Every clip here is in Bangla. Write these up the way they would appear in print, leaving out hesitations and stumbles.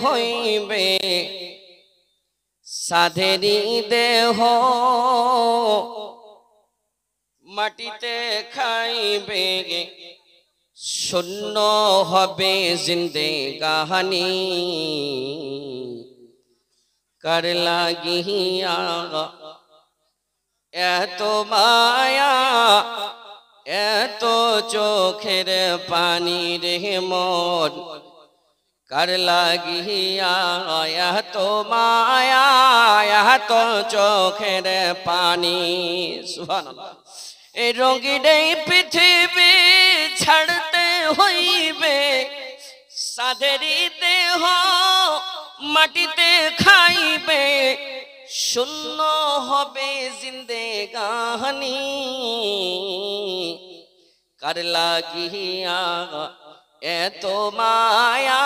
হইবে সাধেরি দেহ মাটিতে খাইবে শূন্য হবে জিন্দেগানি কার লাগিয়া এত মায়া এত চোখের পানি রে মন কার লাগিয়া এত মায়া এত চোখের পানি সুবহানাল্লাহ। এই রঙিন এই পৃথিবী ছাড়তে হইবে সাধেরি দেহ মাটিতে খাইবে শূন্য হবে জিন্দেগানি কার লাগিয়া এত মায়া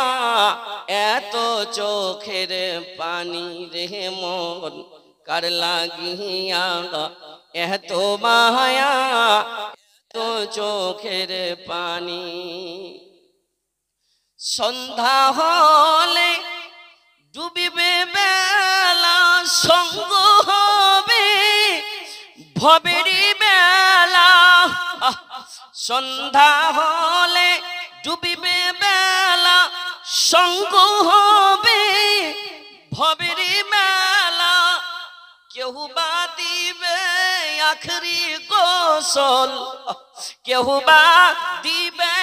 এত চোখের পানি রে মন কার লাগিয়া এত মায়া এত চোখের পানি। সন্ধ্যা হলে ডুবিবে বেলা সঙ্গ হবে ভবেরি বেলা সন্ধ্যা হলে ডুবিবে বেলা সঙ্গ হবে ভবেরি মেলা কেউ বা দিবে আখরি গোসল কেউ বা দিবে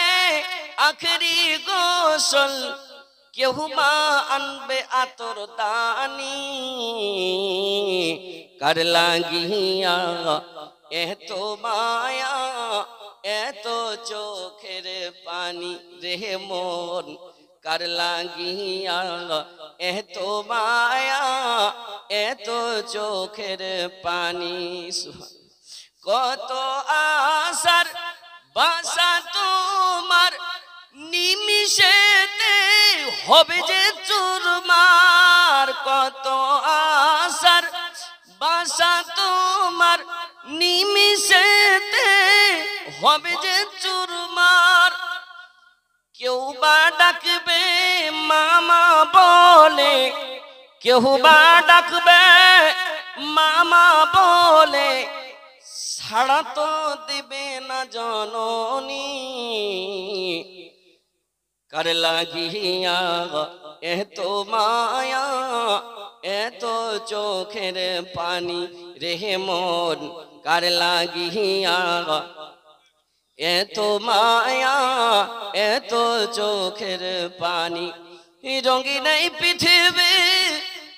আখরি গোসল কেউ মা আনবে আতর দানি কার লাগিয়া এত মায়া এত চোখের পানি রে মন কার লাগিয়া এত মায়া এত চোখের পানি। কত আশার বাসা তোমার নিমিষেতে হবে যে চুরমার কত আশার বাসা তোমার নিমিষেতে হবে যে চুরমার কেউ বা ডাকবে মামা বলে কেউ বা ডাকবে মামা বলে ছাড়া তো দিবে না জননী কার লাগিয়া এত মায়া এত চোখের পানি রে মন কার লাগিয়া এত মায়া এত চোখের পানি। রঙিন এই পৃথিবী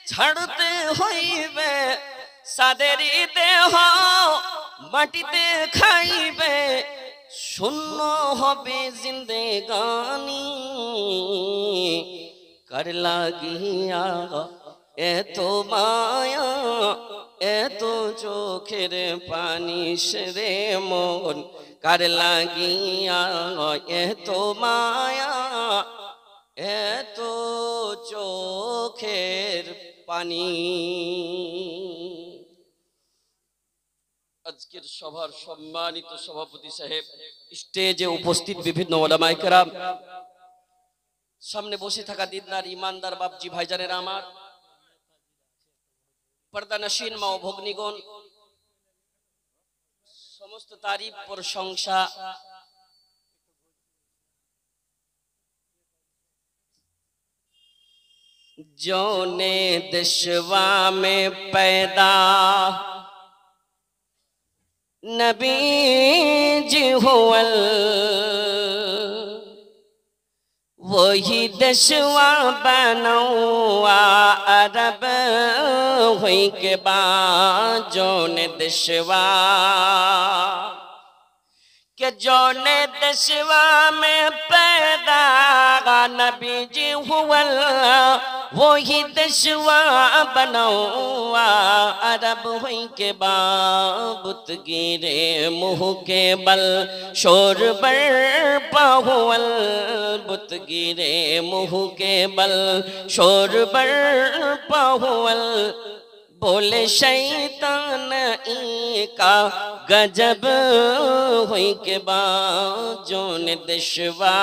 ছাড়তে হইবে সাধেরি দেহ মাটিতে খাইবে শূন্য হবে জিন্দেগানি কার লাগিয়া এত মায়া এত চোখের পানি রে মন কার লাগিয়া এত মায়া এত চোখের পানি। আজকের সভার সম্মানিত সভাপতি সাহেব, স্টেজে উপস্থিত বিভিন্ন ওলামায়ে কেরাম, সামনে বসে থাকা দিনদার ইমানদার বাপজি ভাইজানেরা আমার, পর্দানশীন মা ও ভগ্নীগণ, সমস্ত তারিফ প্রশংসা जोने दशवा में पैदा नबी जी हुअल वही दशवा बनौआ अरब हुई के बाद जोने दशवा के जोने दशवा में पैदा नबी जी हुअल वही दशवा बनौआ अरब हुई के बाबुत गिरे मुँह के बल शोर बर्पा हुअल बुत गिरे मुँह के बल शोर बर्पा हुअल बोले शैतान का गजब हुई के बाजों ने दशवा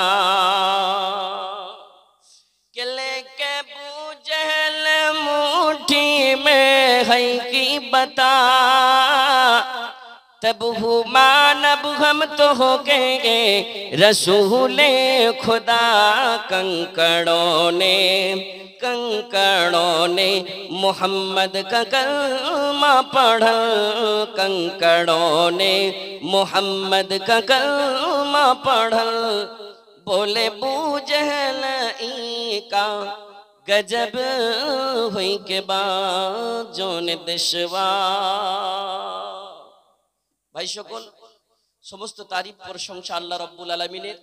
के लेके बूझल मुट्ठी में है की बता, तब मानब हम तो हो गए रसूले खुदा। कंकड़ों ने मोहम्मद का कलमा पढ़ा, कंकड़ों ने मोहम्मद का कलमा पढ़ा। बोले बूझल का गजब हुई के बाजों ने देशवा। भाई सकल समस्त तारीफ प्रशंसा আল্লাহ রব্বুল আলামিনের,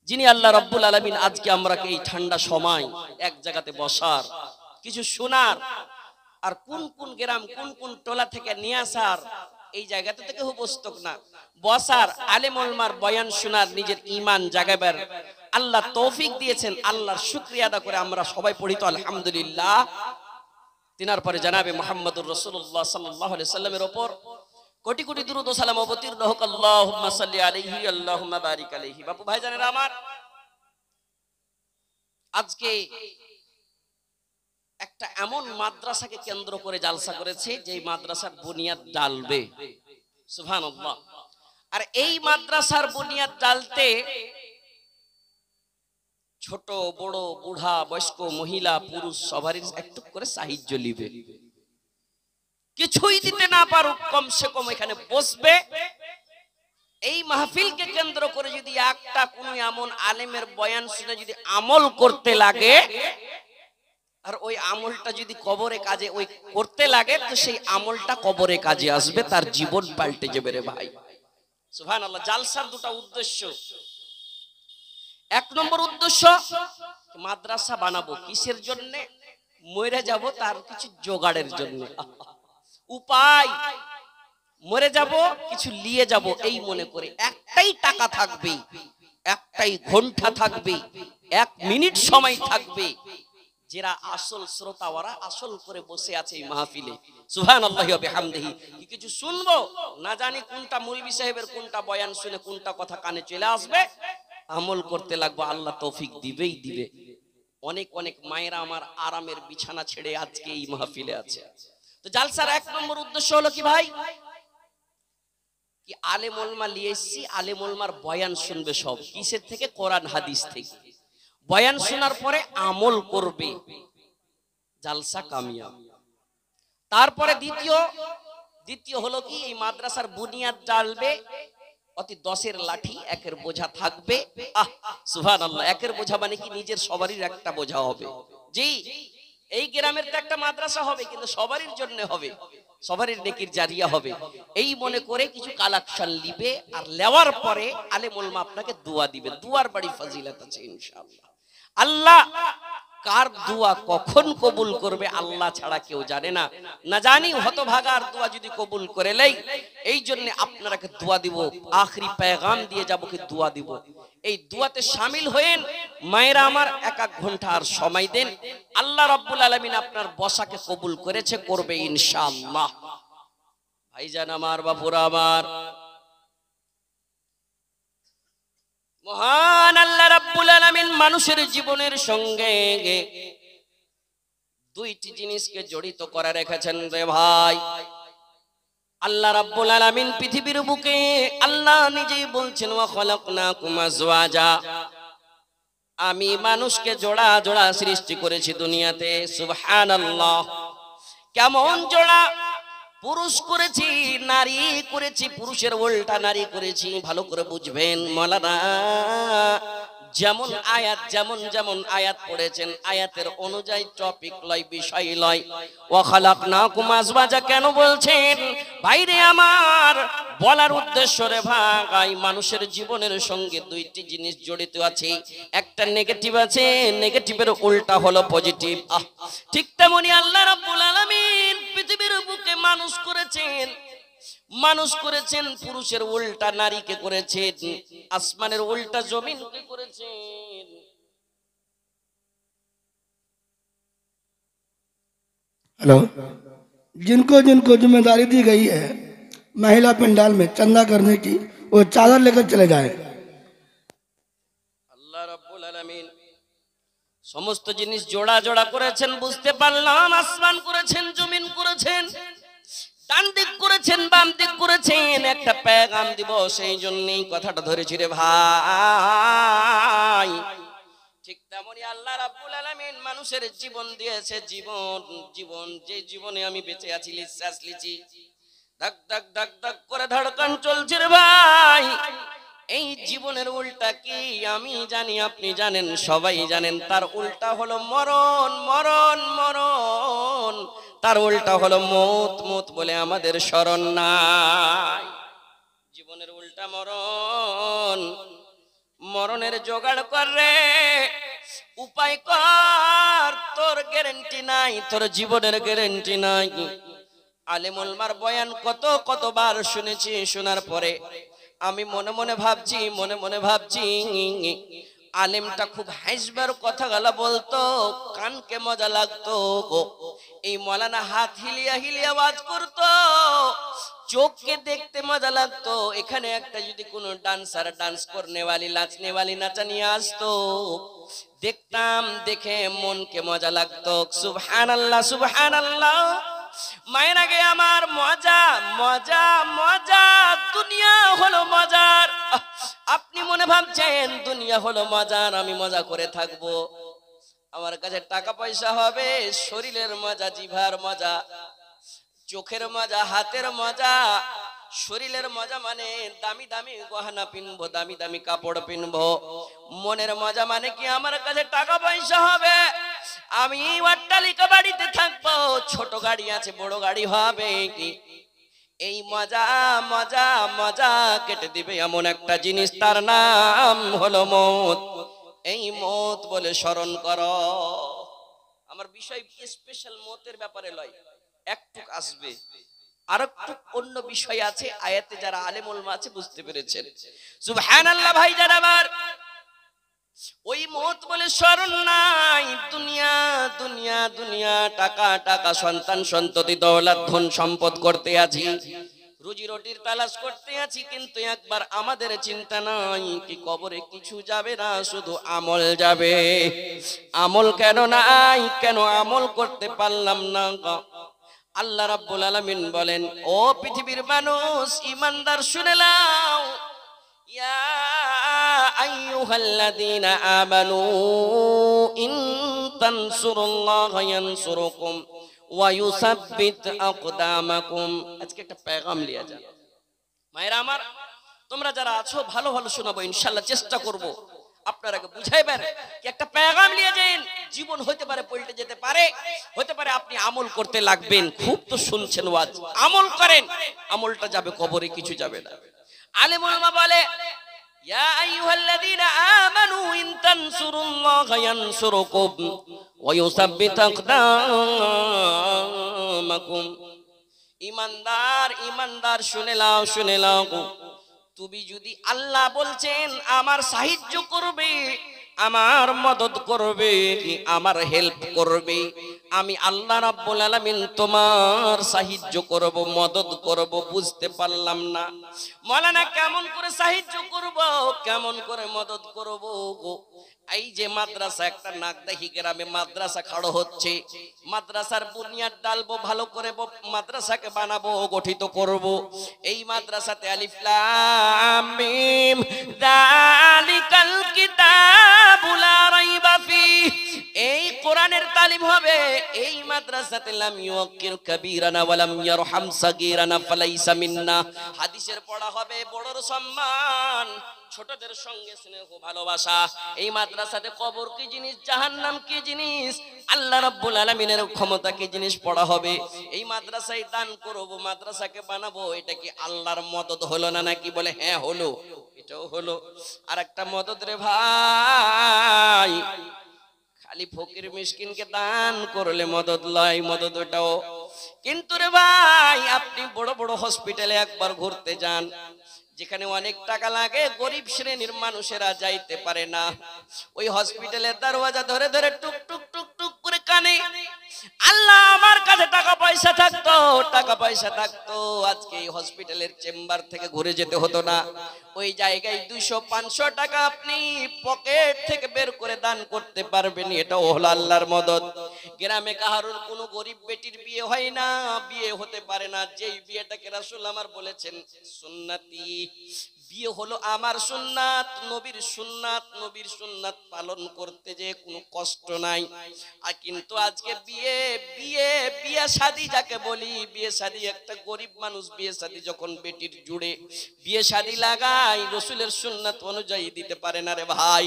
যিনি আল্লাহ রব্বুল আলামিন আজকে আমরা এই ঠান্ডা সময় এক জায়গাতে বসার, কিছু শোনার, আর কোন কোন গ্রাম কোন কোন টোলা থেকে নিয়ে আসার, এই জায়গাতে থেকে উপস্থিত না বসার, আলেম ওলামার বয়ান শোনার, নিজের ঈমান জাগাবার আল্লাহ তৌফিক দিয়েছেন। আল্লাহর শুকরিয়া আদা করে আমরা সবাই পড়ি তো আলহামদুলিল্লাহ। তিনার পরে জানাবে মুহাম্মদুর রাসূলুল্লাহ সাল্লাল্লাহু আলাইহি সাল্লামের উপর কোটি কোটি দুরূদ ও সালাম অবতীর্ণ হোক। আল্লাহুম্মা সাল্লি আলাইহি আল্লাহুম্মা বারিক আলাইহি। বাপু ভাইজানেরা আমার, আজকে একটা এমন মাদ্রাসাকে কেন্দ্র করে জালসা করেছে যে মাদ্রাসার বুনিয়াদ ডালবে, সুবহানাল্লাহ। আর এই মাদ্রাসার বুনিয়াদ ডালতে ছোট বড় বুড়া বয়স্ক মহিলা পুরুষ সবারই একটু করে সাহায্য নিবে। কিছুই দিতে না পারুক, কমসে কম এখানে বসবে। এই মাহফিলকে কেন্দ্র করে যদি একটা কোন এমন আলেমের বয়ান শুনে যদি আমল করতে লাগে, আর ওই আমলটা যদি কবরে কাজে ওই করতে লাগে, তো সেই আমলটা কবরে কাজে আসবে, তার জীবন পাল্টে যাবে রে ভাই। সুবহানাল্লাহ। জালসার দুটো উদ্দেশ্য। এক নম্বর উদ্দেশ্য, মাদ্রাসা বানাবো কিসের জন্য? মরে যাব তার কিছু জোগাড়ের জন্য। উপায়, মরে যাব কিছু নিয়ে যাব এই মনে করে। একটাই টাকা থাকবে, একটাই ঘন্টা থাকবে, 1 মিনিট সময় থাকবে। যারা আসল শ্রোতা ওরা আসল করে বসে আছে এই মাহফিলে, সুবহানাল্লাহি ওয়া বিহামদিহি। কিছু শুনবো না জানি কোনটা মৌলভী সাহেবের কোনটা বয়ান শুনে কোনটা কথা কানে চলে আসবে, আমল করতে লাগবে, আল্লাহ তৌফিক দিবেই দিবে। অনেক অনেক মায়েরা আমার আরামের বিছানা ছেড়ে আজকে এই মাহফিলে আছে। তো জালসার 1 নম্বর উদ্দেশ্য হলো কি ভাই, কি আলেম ওলামা নিয়ে এসেছি, আলেম ওলামার বয়ান শুনবে সব। কিসের থেকে? কোরআন হাদিস থেকে। বয়ান শোনার পরে আমল করবে, জালসা কামিয়াব। তারপরে দ্বিতীয় হলো কি, এই মাদ্রাসার বুনিয়াদ ডালবে। অতি 10-এর লাঠি 1-এর বোঝা থাকবে। সুবহানাল্লাহ। 1-এর বোঝা মানে কি, নিজের সবারই একটা বোঝা হবে। জি, এই গ্রামের তো একটা মাদ্রাসা হবে, কিন্তু সবারই জন্য হবে, সবারই নেকির জারিয়া হবে। এই মনে করে কিছু কালেকশন নিবে, আর নেওয়ার পরে আলেম ওলামা আপনাকে দোয়া দিবে। দুয়ার বাড়ি ফাজিলত আছে ইনশাআল্লাহ। আল্লাহ কার দোয়া কখন কবুল করবে আল্লাহ ছাড়া কেউ জানে না। না জানি হতভাগার দোয়া যদি কবুল করে লেই, এই জন্য আপনারাকে দোয়া দিব, আখরি পেগাম দিয়ে যাব কি দোয়া দিব। এই দোয়াতে শামিল হয়েন। মায়েরা আমার 1 ঘন্টা আর সময় দেন, আল্লাহ রাব্বুল আলামিন আপনার বসাকে কবুল করেছে, করবে ইনশাআল্লাহ। ভাইজান আমার, বাপুরা আমার, মহান আল্লাহ রাব্বুল আলামিন মানুষের জীবনের সঙ্গে 2টি জিনিসকে জড়িত করে রেখেছেন রে ভাই। আল্লাহ রাব্বুল আলামিন পৃথিবীর বুকে আল্লাহ নিজেই বলছেন, ওয়া খালাকনাকুম আজওয়াজা, আমি মানুষকে জোড়া জোড়া সৃষ্টি করেছি দুনিয়াতে। সুবহানাল্লাহ। কেমন জোড়া? পুরুষ করেছি, নারী করেছি, পুরুষের উল্টা নারী করেছি। ভালো করে বুঝবেন মাওলানা, যেমন আয়াত যেমন আয়াত পড়েছেন, আয়াতের অনুযায়ী টপিক লয়, বিষয় লয়। ওয়া খালাকনাকুম আজওয়াজা কেন বলছেন ভাইরে আমার? বলার উদ্দেশ্য রে ভাই, মানুষের জীবনের সঙ্গে 2টি জিনিস জড়িত আছে। একটা নেগেটিভ আছে, নেগেটিভের উল্টা হলো পজিটিভ। ঠিক তেমনি আল্লাহ রাব্বুল আলামিন পৃথিবীর বুকে মানুষ করেছেন, পুরুষের উল্টা নারীকে করেছেন, আসমানের উল্টা জমিনকে করেছেন। हेलो, जिनको जिनको जिम्मेदारी दी गई है महिला पंडाल में चंदा करने की, वो चादर लेकर चले जाए। আল্লাহ রাব্বুল আলামিন সমস্ত জিনিস জোড়া জোড়া করেছেন, বুঝতে পারলাম। আসমান করেছেন, জমিন করেছেন, ডান দিক করেছেন, বাম দিক করেছেন। একটা পেগাম দিব, সেই জন্যই কথাটা ধরেছি রে ভাই। ঠিক তেমনি আল্লাহ রাব্বুল আলামিন মানুষের জীবন দিয়েছে। জীবন যে জীবনে আমি বেঁচে আছি, নিঃশ্বাস লিছি, ধক ধক ধক ধক করে ধড়কন চলছে রে ভাই। এই জীবনের উল্টা কি আমি জানি, আপনি জানেন, সবাই জানেন। তার উল্টা হলো মরণ, মরণ, মরণ। তার উল্টা হলো মৌত, মৌত বলে আমাদের স্মরণ নাই। জীবনের উল্টা মরণ, মরণের জোগাড় কর রে, উপায় কর। তোর গ্যারান্টি নাই, তোর জীবনের গ্যারান্টি নাই। আলেম ওলামার বয়ান কতবার শুনেছি। শোনার পরে আমি মনে মনে ভাবছি আলেমটা খুব হাসবার কথা গলা বলতো, কানকে মজা লাগতো। এই মৌলানা হাত হিলিয়া হিলিয়া আওয়াজ করতো, চোখকে দেখতে মজা লাগতো। এখানে একটা যদি কোনো ডান্সার, ডান্স করনেওয়ালি, নাচনেওয়ালি নাচা নিয়ে আসতো, দেখতাম, দেখে মনকে মজা লাগতো। সুবহানাল্লাহ, সুবহানাল্লাহ। মায়ের আগে আমার মজা, মজা, মজা। দুনিয়া হলো মজার। আপনি মনে ভাবছেন দুনিয়া হলো মজার, আমি মজা করে থাকবো। আমার কাছে টাকা পয়সা হবে, শরীরের মজা, জিভার মজা, চোখের মজা, হাতের মজা, শরীরের মজা মানে দামি দামি গহনা পিনবো, দামি দামি কাপড় পিনবো। মনের মজা মানে কি আমার কাছে টাকা পয়সা হবে, আমি অট্টালিকা বাড়িতে থাকবো, ছোট গাড়ি আছে, বড় গাড়ি হবে। কি এই মজা, মজা, মজা কেটে দিবে এমন একটা জিনিস, তার নাম হলো মৌত। এই মৌত বলে স্মরণ করো। আমার বিষয় স্পেশাল মৌতের ব্যাপারে লয়, একটু আসবে। আর একটু অন্য বিষয় আছে, আয়াতে যারা আলেম ওলামা আছে বুঝতে পেরেছেন। সুবহানাল্লাহ ভাই যারা আমার, ওই মৌত বলে স্মরণ নাই। দুনিয়া, দুনিয়া, দুনিয়া, টাকা, টাকা, সন্তান সন্ততি, দৌলত, ধন সম্পদ করতে আছি, রুজি রুটির তালাশ করতে আছি, কিন্তু একবার আমাদের চিন্তা নাই কি কবরে কিছু যাবে না, শুধু আমল যাবে। আমল কেন নাই, কেন আমল করতে পারলাম না? আল্লাহ রাব্বুল আলামিন বলেন, ও পৃথিবীর মানুষ, ঈমানদার শুনে নাও, ইয়া আইয়ুহাল্লাযীনা আমানু ইন তানসুরুল্লাহা ইয়ানসুরুকুম ওয়া ইউসাব্বিত আকদামাকুম। আজকে একটা পেগাম লিয়া যান। মায়েরা আমার, তোমরা যারা আছো ভালো ভালো শোনাবো, ইনশাআল্লাহ চেষ্টা করব আপনারাকে বুঝাইবার। কি একটা পেগাম লিয়ে যান, জীবন হতে পারে পল্টে যেতে পারে, হতে পারে আপনি আমল করতে লাগবেন। খুব তো শুনছেন ওয়াজ, আমল করেন, আমলটা যাবে কবরে, কিছু যাবে না। আলেম ওলামা বলে, ইয়া আইয়ুহাল্লাযীনা আমানু ইন তানসুরুল্লাহা ইয়ানসুরুকুম ওয়া ইউসাব্বিত আকদামাকুম। ঈমানদার, ঈমানদার শুনে নাও, শুনে নাও। তুমি যদি, আল্লাহ বলছেন আমার সাহায্য করবে, আমার মদদ করবে, আমার হেল্প করবে, আমি আল্লাহ রাব্বুল আলামিন তোমার সাহায্য করব, মদদ করব। বুঝতে পারলাম না মাওলানা, কেমন করে সাহায্য করব, কেমন করে মদদ করব? এই যে মাদ্রাসা, একটা নাগদাহি গ্রামে মাদ্রাসা খাড়ো হচ্ছে, মাদ্রাসার বুনিয়াদ ডালবো, ভালো করে মাদ্রাসাকে বানাবো, গঠিত করব। এই মাদ্রাসাতে আলিফ লাম মিম যালিকাল কিতাবু লা রাইবা ফিহি, এই কোরআনের তালিম হবে। এই মাদ্রাসাতে লাম ইউকির কাবীরানা ওয়া লাম ইয়ারহাম সাগীরানা ফালাইসা মিন্না, হাদিসের পড়া হবে, বড়র সম্মান, ছোটদের সঙ্গে স্নেহ ভালোবাসা। এই মাদ্রাসাতে কবর কি জিনিস, জাহান্নাম কি জিনিস, আল্লাহ রাব্বুল আলামিনের ক্ষমতা কি জিনিস পড়া হবে। এই মাদ্রাসায় দান করব, মাদ্রাসাকে বানাবো, এটা কি আল্লাহর মদদ হলো না? নাকি বলে হ্যাঁ হলো, এটাও হলো। আর একটা মদদ রে ভাই, খালি ফকির মিসকিনকে দান করলে মদদ লয়, মদদ ওটাও। কিন্তু রে ভাই, আপনি বড় বড় হসপিটালে একবার ঘুরতে যান, যেখানে অনেক টাকা লাগে, গরিব শ্রেণীর মানুষেরা যাইতে পারে না। ওই হসপিটালের দরওয়াজা ধরে ধরে টুক টুক টুক টুক করে কানে, আল্লাহ আমার কাছে টাকা পয়সা পয়সা থাকতো, টাকা পয়সা থাকতো, আজকে এই হসপিটালের চেম্বার থেকে ঘুরে যেতে হতো না। ওই জায়গায় 200-500 টাকা আপনি পকেট থেকে বের করে দান করতে পারবেন, এটা হলো আল্লাহর মদদ। গ্রামে কাহারুর কোনো গরিব বেটির বিয়ে হয় না, বিয়ে হতে পারে না। যেই বিয়েটাকে রাসূল আমার বলেছেন সুন্নতি, বিয়ে হলো আমার সুন্নাত, নবীর সুন্নাত, নবীর সুন্নাত পালন করতে যে কোনো কষ্ট নাই। আর কিন্তু আজকে বিয়ে বিয়ে বিয়ে শাদী যাকে বলি, বিয়ে শাদী, একটা গরিব মানুষ বিয়ে শাদী যখন বেটির জুড়ে বিয়ে শাদী লাগায়, রসুলের সুন্নাত অনুযায়ী দিতে পারে না রে ভাই।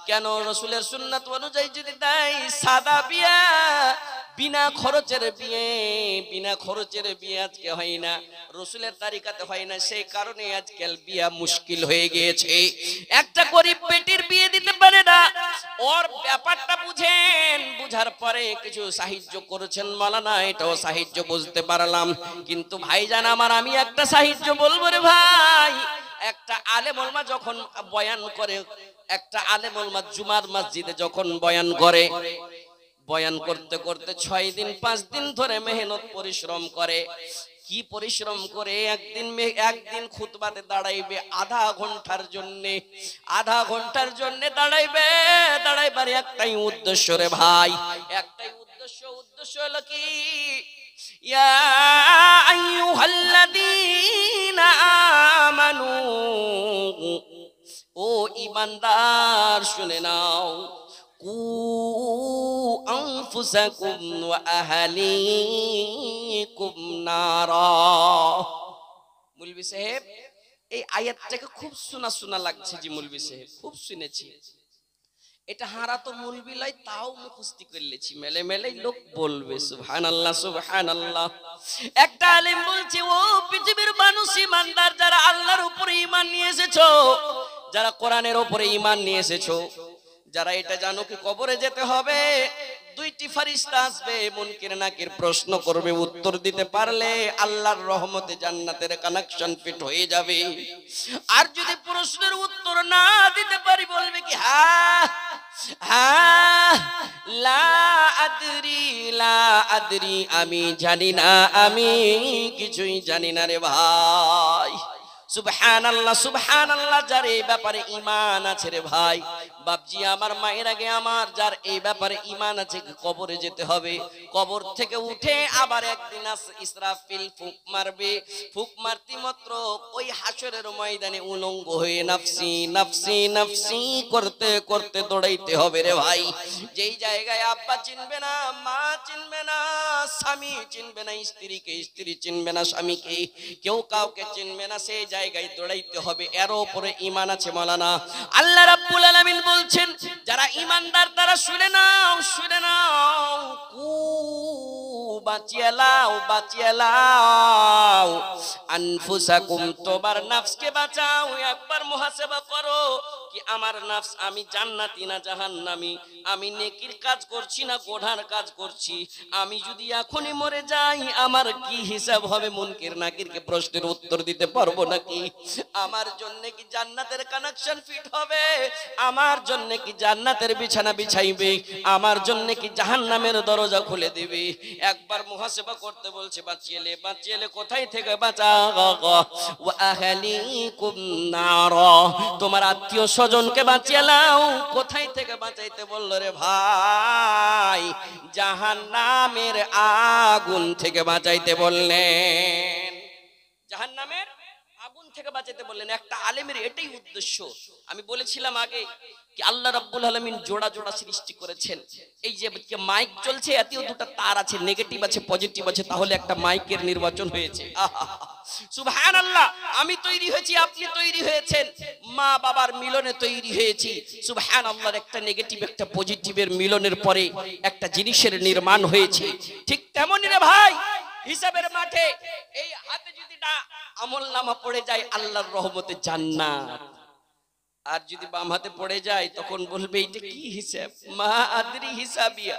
কেন? রসুলের সুন্নাত অনুযায়ী যদি দেয়, সাদা বিয়া, বিনা খরচের বিয়ে, বিনা খরচের বিয়ে আজকে হয় না, রসুলের তারিকাতে হয় না। সেই কারণে আজকাল বিয়া মুশকিল হয়ে গিয়েছে। একটা গরিব বেটির বিয়ে দিতে পারে না, ওর ব্যাপারটা বুঝেন, বুঝার পরে কিছু সাহায্য করেছেন মাওলানা, এটাও সাহায্য বুঝতে পারলাম। কিন্তু ভাইজান আমার, আমি একটা সাহায্য বলবো রে ভাই। একটা আলেম ওলামা যখন বয়ান করে, একটা আলেম ওলামা জুমার মসজিদে যখন বয়ান করে, বয়ান করতে করতে 6 দিন 5 দিন ধরে মেহনত পরিশ্রম করে। কি পরিশ্রম করে? একদিন খুতবাতে দাঁড়াইবে আধা ঘন্টার জন্য, আধা ঘন্টার জন্য দাঁড়াইবে। দাঁড়াইবার একটাই উদ্দেশ্য রে ভাই, একটাই উদ্দেশ্য। উদ্দেশ্য হলো কি? ইয়া আইয়ুহাল্লাযীনা আমানু, ও ঈমানদার শুনে নাও, কু আনফুসাকুম ওয়া আহলিকুম নারা। মুলবি সাহেব, এই আয়াতটাকে খুব শোনা শোনা লাগছে। জি মুলবি সাহেব, খুব শুনেছি। এটা হারা তো মুলবি লাই, তাও মুখস্থি করলেছি, মেলে মেলে লোক বলবে সুবহানাল্লাহ সুবহানাল্লাহ। একটা আলেম বলছে, ও পৃথিবীর মানুষ, ঈমানদার যারা আল্লাহর উপরে ঈমান নিয়ে এসেছো, যারা কোরআনের উপরে ঈমান নিয়ে এসেছো, যারা এটা জানো কি কবরে যেতে হবে, 2টি ফেরেশতা আসবে, মুনকির নাকির প্রশ্ন করবে, উত্তর দিতে পারলে আল্লাহর রহমতে জান্নাতের কানেকশন ফিট হয়ে যাবে। আর যদি প্রশ্নের উত্তর না দিতে পারি, বলবে কি হ্যাঁ হ্যাঁ, লা আদরি লা আদরি, আমি জানি না, আমি কিছুই জানি না রে ভাই। সুবহানাল্লাহ সুবহানাল্লাহ। যার এই ব্যাপারে ঈমান আছে রে ভাই, বাপজি আমার, মায়ের আগে আমার, যার এই ব্যাপারে ঈমান আছে, কবরে যেতে হবে, কবর থেকে উঠে আবার একদিন ইসরাফিল ফুক মারবে, ফুক মারতে মাত্র ওই হাসরের ময়দানে উলঙ্গ হয়ে নাফসি নাফসি নাফসি করতে করতে দৌড়াইতে হবে রে ভাই। যেই জায়গায় আব্বা চিনবে না, মা চিনবে না, স্বামী চিনবে না স্ত্রীকে, স্ত্রী চিনবে না স্বামীকে, কেউ কাউকে চিনবে না, সেই জায়গায় দৌড়াইতে হবে। এর উপরে ঈমান আছে মাওলানা। আল্লাহ রাব্বুল আলামিন বলছেন, যারা ঈমানদার তারা শুনে নাও, শুনে নাও, কু বাঁচিয়ে লাও, বাঁচিয়ে লাও আনফুসাকুম, তোমার নফসকে বাঁচাও। একবার মুহাসাবা করো কি আমার নফস, আমি জান্নাতি না জাহান্নামী, আমি নেকির কাজ করছি না গোনার কাজ করছি, আমি যদি এখনই মরে যাই আমার কি হিসাব হবে? মুনকির নাকিরকে প্রশ্নের উত্তর দিতে পারবো নাকি? আমার জন্য কি জান্নাতের কানেকশন ফিট হবে? আমার জন্য কি জান্নাতের বিছানা বিছাইবে? আমার জন্য কি জাহান্নামের দরজা খুলে দিবে? একবার মুহাসাবা করতে বলছে, বাঁচিয়েলে বাঁচিয়েলে কোথায় থেকে বাঁচাও? ওয়া আহলিকুম নার, তোমার আত্মীয় স্বজনকে বাঁচিয়ে নাও। কোথায় থেকে বাঁচাইতে বলল রে ভাই? জাহান্নামের আগুন থেকে বাঁচাইতে বললেন, জাহান্নামের আগুন থেকে বাঁচাইতে বললেন। একটা আলেমের এটাই উদ্দেশ্য। আমি বলেছিলাম আগে কি আল্লাহ রাব্বুল আলামিন জোড়া জোড়া সৃষ্টি করেছেন। এই যে মাইক চলছে, এতেও দুটো তার আছে, নেগেটিভ আছে পজিটিভ আছে, তাহলে একটা মাইকের নির্বাচন হয়েছে। সুবহানাল্লাহ। আমি তৈরি হয়েছি, আপনি তৈরি হয়েছেন, মা বাবার মিলনে তৈরি হয়েছি। সুবহানাল্লাহর একটা নেগেটিভ একটা পজিটিভের মিলনের পরে একটা জিনিসের নির্মাণ হয়েছে। ঠিক তেমনই রে ভাই, হিসাবের মাঠে এই হাতে যদি আমলনামা পড়ে যায় আল্লাহর রহমতে জান্নাত, আর যদি বাম হাতে পড়ে যায় তখন বলবে এটা কি হিসাব? মা আদরি হিসাবিয়া,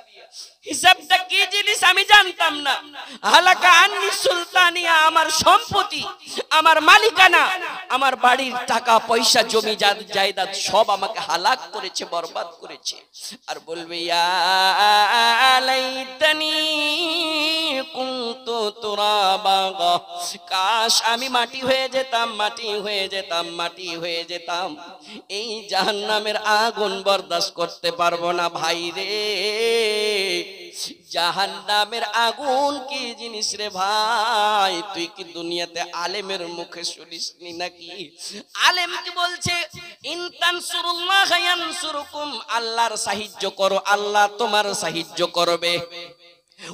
হিসাবটা কি জিনিস আমি জানতাম না। হালাকা আন্নি সুলতানিয়া, আমার সম্পত্তি, আমার মালিকানা, আমার বাড়ির টাকা পয়সা জমি জায়দাদ সব আমাকে হালাক করেছে, বরবাদ করেছে। আর বলবে ইয়া লাইতানি কুনতু কাশ আমি মাটি হয়ে যেতাম, মাটি হয়ে যেতাম, মাটি হয়ে যেতাম। এই জাহান্নামের আগুন বরদাস্ত করতে পারবো না ভাই রে। জাহান্নামের আগুন কি জিনিস রে ভাই? তুই কি দুনিয়াতে আলেমের মুখে শুনিসনি নাকি? আলেম কি বলছে? ইন তানসুরুল্লাহ ইয়ানসুরুকুম, আল্লাহর সাহায্য করো, আল্লাহ তোমার সাহায্য করবে।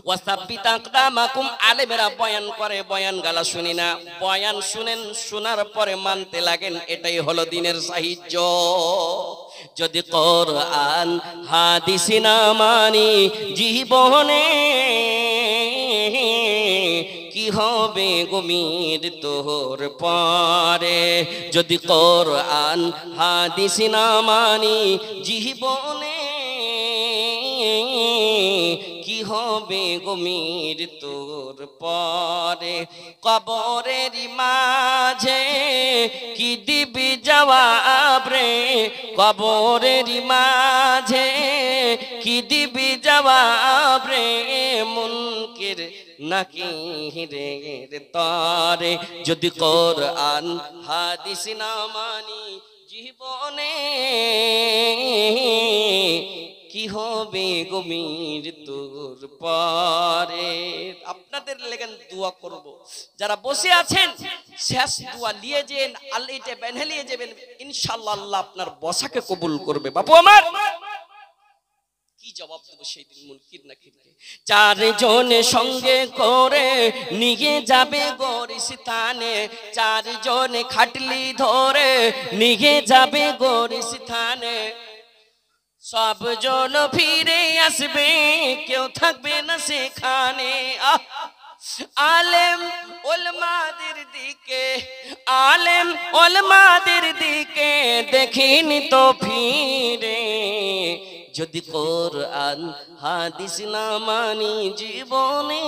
ওয়াসাব্বিত আকদামাকুম, আলেমেরা বয়ান করে, বয়ান গালা শুনি না, বয়ান শুনেন, শোনার পরে মানতে লাগেন, এটাই হলো দ্বীনের সাহায্য। যদি কোরআন হাদিস না মানি জীবনে, কি হবে গমির তোর পরে? যদি কোরআন হাদিস না মানি জীবনে, কি হবে গমির তোর পরে? কবরের মাঝে কি দিবি জবাব রে? কবরের মাঝে কি দিবি জবাব রে? মুনকির নাকিরের তরে। যদি কোরআন হাদিস না মানি জীবনে, কি হবে গমির তোর পরে? আপনাদের লেগেন দোয়া করব, যারা বসে আছেন শেষ দোয়া নিয়ে যেন, আল্লাহ এটা বেঁধে নিয়ে যাবেন, ইনশাআল্লাহ আল্লাহ আপনার বসাকে কবুল করবে। বাপু আমার কি জবাব দেবো সেই দিন মুনকির নাকিরকে? চারজন সঙ্গে করে নিয়ে যাবে গোরস্থানে, চারজন খাটলি ধরে নিয়ে যাবে গোরস্থানে। সব জন ফিরে আসবে, কেউ থাকবে না সেখানে। আলেম ওলমাদের দিকে, আলেম ওলমাদের দিকে দেখিনি তো ফিরে। যদি কোরআন হাদিস না মানি জীবনে,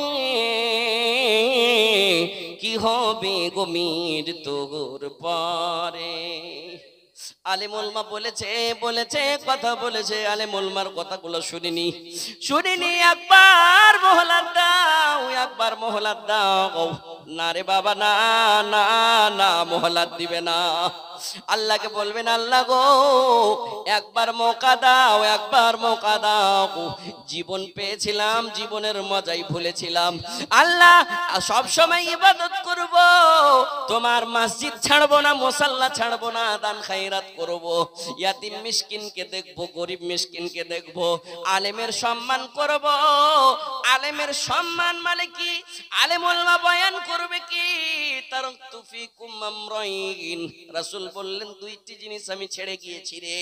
কি হবে গমির তোর পরে? আলেম ওলমা বলেছে, বলেছে কথা বলেছে, আলেম ওলমার কথাগুলো শুনিনি, শুনিনি। একবার মোহলাত দাও, একবার মোহলাত দাও। না রে বাবা, না না না, মোহলাত দিবে না। আল্লাহকে বলবেন, আল্লাহ গো একবার মৌকা দাও, একবার মৌকা দাও। জীবন পেয়েছিলাম, জীবনের মজাই ভুলেছিলাম। আল্লাহ সব সময় ইবাদত করব, তোমার মসজিদ ছাড়বো না, মুসাল্লা ছাড়বো না, দান খায়রাত করব, ইয়াতিম মিসকিনকে দেখবো, গরিব মিসকিনকে দেখবো, আলেমের সম্মান করব। আলেমের সম্মান মানে কি? আলেম ওলামা বয়ান করবে কি? তারাকতু ফিকুম আমরাইন, রাসূল বললেন দুইটি জিনিস আমি ছেড়ে গিয়েছি রে,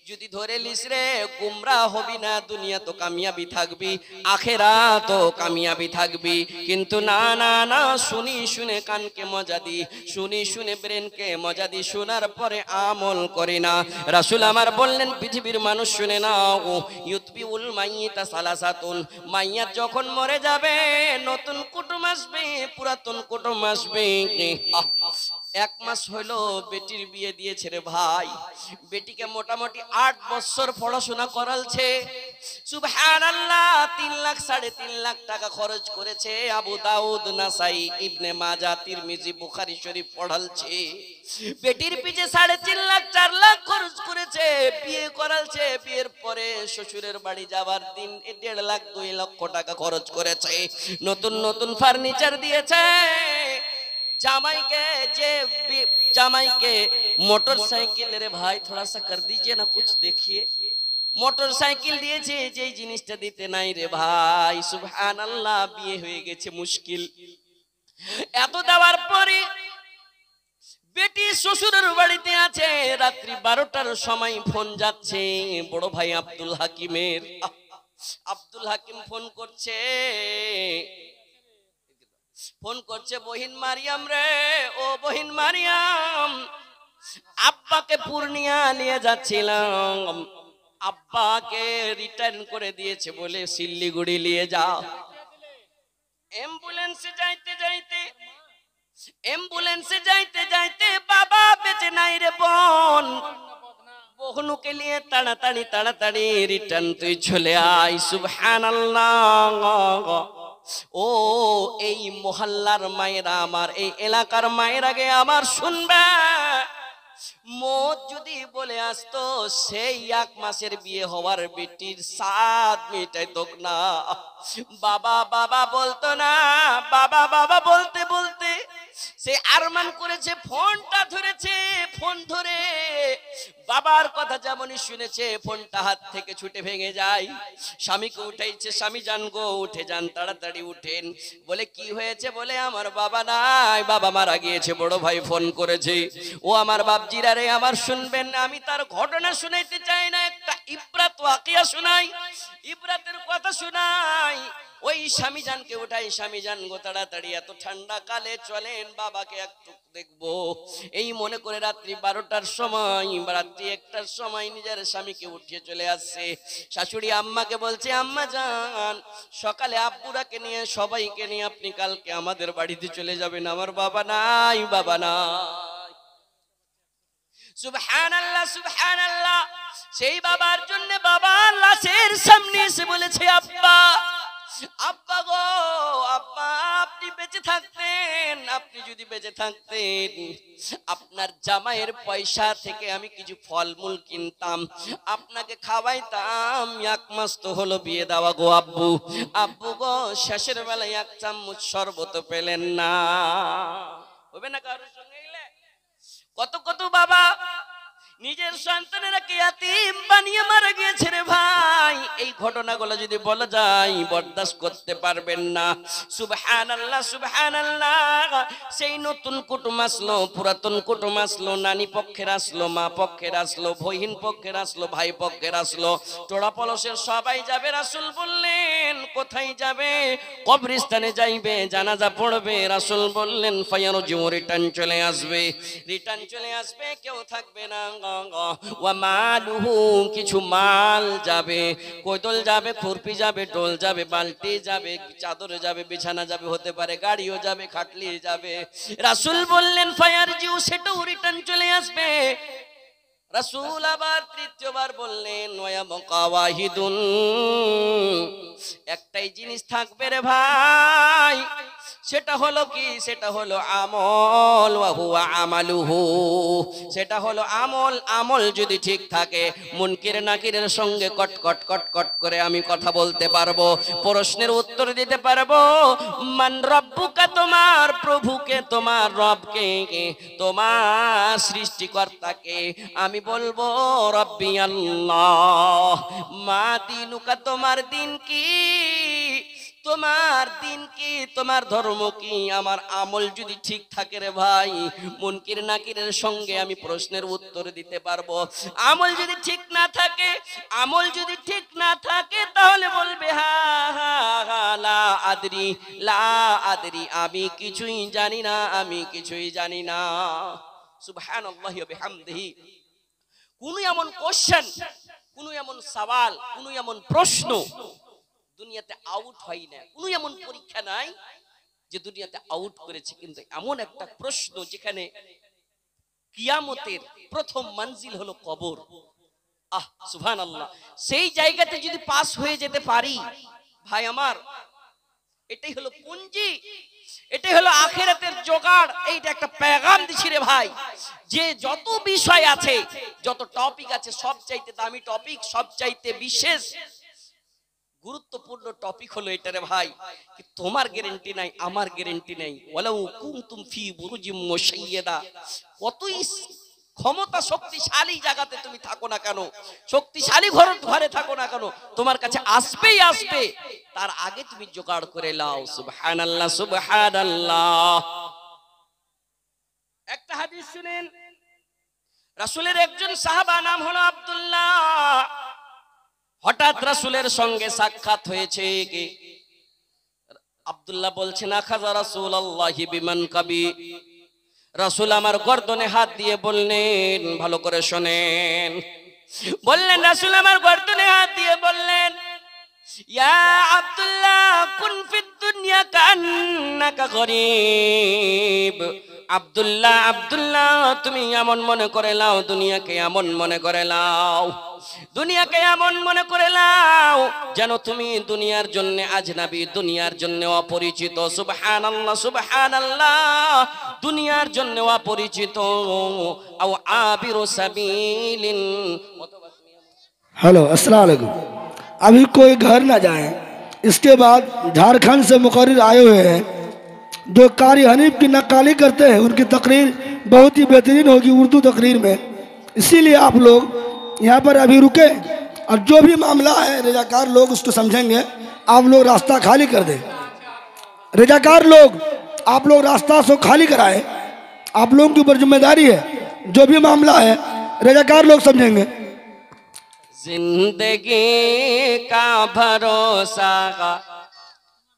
যদি ধরে লিস রে গুমরাহ হবি না, দুনিয়া তো কামিয়াবি থাকবি, আখিরাত তো কামিয়াবি থাকবি। কিন্তু না না না, শুনি শুনে কানকে মজা দি, শুনি শুনে ব্রেনকে মজা দি, শোনার পরে আমল করি না। রাসূল আমার বললেন পৃথিবীর মানুষ শুনে নাও, ইউতবিউল মাইয়িতা সালাসাতুন, মাইয়াত যখন মরে যাবে নতুন কুটুম আসবে, পুরাতন কুটুম আসবে। এক মাস হইলো বেটির বিয়ে দিয়েছে রে ভাই, বেটিকে মোটামুটি 8 বছর পড়াশোনা করালছে। সুবহানাল্লাহ, 3 লাখ 3.5 লাখ টাকা খরচ করেছে। আবু দাউদ, নাসাই, ইবনে মাজাহ, তিরমিজি, বুখারী শরীফ পড়ালছে। বেটির পিছে 3.5 লাখ 4 লাখ খরচ করেছে, বিয়ে করালছে। বিয়ের পরে শ্বশুরের বাড়ি যাবার দিন 1.5 লাখ 2 লক্ষ টাকা খরচ করেছে। নতুন নতুন ফার্নিচার দিয়েছে। জামাইকে যে জামাইকে মোটরসাইকেল, রে ভাই थोड़ा सा कर दीजिए ना कुछ देखिए, মোটরসাইকেল দিয়েছে, যে জিনিসটা দিতে নাই রে ভাই। সুবহানাল্লাহ, বিয়ে হয়ে গেছে মুশকিল। এত দেওয়ার পরে বেটি শ্বশুরের বাড়িতে আছে, রাত্রি 12টার সময় ফোন যাচ্ছে বড় ভাই আব্দুল হাকিমের। আব্দুল হাকিম ফোন করছে, ফোন করছে, বহিন মারিয়াম রে, ও বহিন মারিয়াম, আব্বাকে পূর্ণিয়া নিয়ে যাচ্ছিলাম, আব্বাকে রিটার্ন করে দিয়েছে বলে শিলিগুড়ি নিয়ে যাও। অ্যাম্বুলেন্সে যাইতে যাইতে, অ্যাম্বুলেন্সে যাইতে যাইতে বাবা বেঁচে নাই রে বোন, বহনুকে নিয়ে তাড়াতাড়ি তাড়াতাড়ি রিটার্ন তুই চলে আয়। সুবহানাল্লাহ, ও এই মহল্লার মায়েরা আমার, এই এলাকার মায়ের আগে আমার শুনবে, মত যদি বলে আসতো সেই 1 মাসের বিয়ে হওয়ার বেটির সাদ মিটাইতো না। বাবা বাবা বলতো না, বাবা বাবা বলতে বলতে সে আরমান করেছে, ফোনটা ধরেছে, ফোন ধরে বাবার কথা যেমনই শুনেছে ফোনটা হাত থেকে ছুটে ভেঙে যায়। স্বামীকে উঠাইছে, স্বামী যান গো উঠে যান, তাড়াতাড়ি উঠেন। বলে কি হয়েছে? বলে আমার বাবা নাই, বাবা মারা গিয়েছে, বড় ভাই ফোন করেছে। ও আমার বাপজিরা রে, আমার শুনবেন, আমি তার ঘটনা শুনাইতে চাই না, একটা ইবরাত ওয়াকিয়া শোনাই, ইবরাতের কথা শোনাই। ওই স্বামী জানকে উঠাই, স্বামী জান গো তাড়াতাড়ি, এত ঠান্ডা কালে চলেন বাবাকে একটু দেখবো। এই মনে করে রাত্রি 12টার সময়, রাত্রি 1টার সময় নিজের স্বামীকে উঠিয়ে চলে আসছে। শাশুড়ি আম্মাকে বলছে, আম্মা জান সকালে আব্বুরাকে নিয়ে সবাইকে নিয়ে আপনি কালকে আমাদের বাড়িতে চলে যাবেন, আমার বাবা নাই, বাবা নাই। সুবহানাল্লাহ সুবহানাল্লাহ। সেই বাবার জন্য বাবার লাশের সামনে এসে বলেছে, আব্বা আব্বা গো আব্বা, আপনি বেঁচে থাকতেন, আপনি যদি বেঁচে থাকতেন আপনার জামাইয়ের পয়সা থেকে আমি কিছু ফলমূল কিনতাম, আপনাকে খাওয়াইতাম। 1 মাস তো হলো বিয়ে দেওয়া গো আব্বু, আব্বু গো শেষের বেলায় 1 চামচ শরবত পেলেন না। হবে না কারোর সঙ্গে? কত কত বাবা নিজের সন্তানেরাকে ইয়াতীম বানিয়ে মারা গিয়েছে রে ভাই। এই ঘটনাগুলো যদি বলা যায় বরদাস্ত করতে পারবেন না। সুবহানাল্লাহ সুবহানাল্লাহ। সেই নতুন কুটুম আসলো, পুরাতন কুটুম আসলো, নানি পক্ষের আসলো, মা পক্ষের আসলো, বহিন পক্ষের আসলো, ভাই পক্ষের আসলো, টোড়া পলসের সবাই যাবে। রাসূল বললেন কোথায় যাবে? কবরস্থানে যাইবে, জানাজা পড়বে। রাসূল বললেন ফায়ারজু, রিটার্ন চলে আসবে, রিটার্ন চলে আসবে, কেউ থাকবে না। ওয়া মালুহু, কিছু মাল যাবে, কোদল যাবে, খুরপি যাবে, টোল যাবে, বালতি যাবে, চাদর যাবে, বিছানা যাবে, হতে পারে গাড়িও যাবে, খাটলি যাবে। রাসূল বললেন ফায়ারজিউ, সেটাও রিটার্ন চলে আসবে। রাসূল আবার তৃতীয়বার বললেন ওয়া মুকাওয়াহিদুন, একটাই জিনিস থাকবে রে ভাই, সেটা হলো কি? সেটা হলো আমল, ওয়া হুয়া আমালুহু, সেটা হলো আমল। আমল যদি ঠিক থাকে মুনকির নাকিরের সঙ্গে কট কট কট কট করে আমি কথা বলতে পারবো, প্রশ্নের উত্তর দিতে পারবো। মান রব্বুকা, তোমার প্রভুকে, তোমার রবকে, তোমার সৃষ্টিকর্তাকে আমি বলবো রব্বি আল্লাহ। মা দিনুকা, তোমার দিন কি? তোমার দিন কি? তোমার ধর্ম কি? আমার আমল যদি ঠিক থাকে রে ভাই, মুনকির নাকিরের সঙ্গে আমি প্রশ্নের উত্তর দিতে পারবো। আমল যদি ঠিক না থাকে, আমল যদি ঠিক না থাকে তাহলে বলবে হা হা হা লা আদরি, লা আদরি, আমি কিছুই জানি না, আমি কিছুই জানি না। সুবহানাল্লাহি ওয়া বিহামদিহি। কোন এমন কোশ্চেন, কোন এমন সওয়াল, কোন এমন প্রশ্ন দুনিয়াতে আউট হয় না, কোন এমন পরীক্ষা নাই যে দুনিয়াতে আউট করেছে। কিন্তু এমন একটা প্রশ্ন যেখানে কিয়ামতের প্রথম মঞ্জিল হলো কবর। আহ সুবহানাল্লাহ। সেই জায়গাতে যদি পাস হয়ে যেতে পারি ভাই আমার, এটাই হলো পুঁজি, এটাই হলো আখিরাতের জোগাড়। এইটা একটা পেগাম দিছি রে ভাই, যে যত বিষয় আছে, যত টপিক আছে, সবচাইতে দামি টপিক, সবচাইতে বিশেষ গুরুত্বপূর্ণ টপিক হলো এটা রে ভাই। কি তোমার গ্যারান্টি নাই, আমার গ্যারান্টি নাই। ওয়ালাউ কুনতুম ফি বুরুজিম মুশাইয়াদা, কতই ক্ষমতা শক্তিশালী জায়গাতে তুমি থাকো না কেন, শক্তিশালী ঘরে থাকো না কেন, তোমার কাছে আসবেই আসবে। তার আগে তুমি জোগাড় করে নাও। সুবহানাল্লাহ সুবহানাল্লাহ। একটা হাদিস শুনেন, রাসূলের একজন সাহাবা নাম হলো আব্দুল্লাহ। হঠাৎ রাসূলের সঙ্গে সাক্ষাৎ হয়েছে। কি আব্দুল্লাহ বলছেন আখাযা রাসূলুল্লাহি বিমান কাবি, রাসূল আমার গর্দনে হাত দিয়ে বললেন, ভালো করে শুনেন, বললেন রাসূল আমার গর্দনে হাত দিয়ে বললেন, ইয়া আব্দুল্লাহ কুন ফিদ দুনিয়া কান্নাকা গরীব আব্দুল্লাহ আব্দুল্লাহ তুমি এমন মনে করে লাও, দুনিয়াকে এমন মনে করে লাও, দুনিয়াকে এমন মনে করে লাও যেন তুমি দুনিয়ার জন্য আজনাবী, দুনিয়ার জন্য অপরিচিত। সুবহানাল্লাহ সুবহানাল্লাহ, দুনিয়ার জন্য অপরিচিত। আও আবিরু সাবিলিন। हेलो अस्सलाम वालेकुम। अभी कोई घर ना जाए। इसके बाद झारखंड से मुकर्रिर आए हुए हैं जो कारी हनीफ की नक्काली करते हैं। उनकी तकरीर बहुत ही बेहतरीन होगी उर्दू तकरीर में, इसीलिए आप लोग यहाँ पर अभी रुके और जो भी मामला है रजाकार लोग उसको समझेंगे। आप लोग रास्ता खाली कर दें। रजाकार लोग आप लोग रास्ता सो खाली कराए, आप लोगों के ऊपर जिम्मेदारी है। जो भी मामला है रजाकार लोग समझेंगे। जिंदगी का भरोसा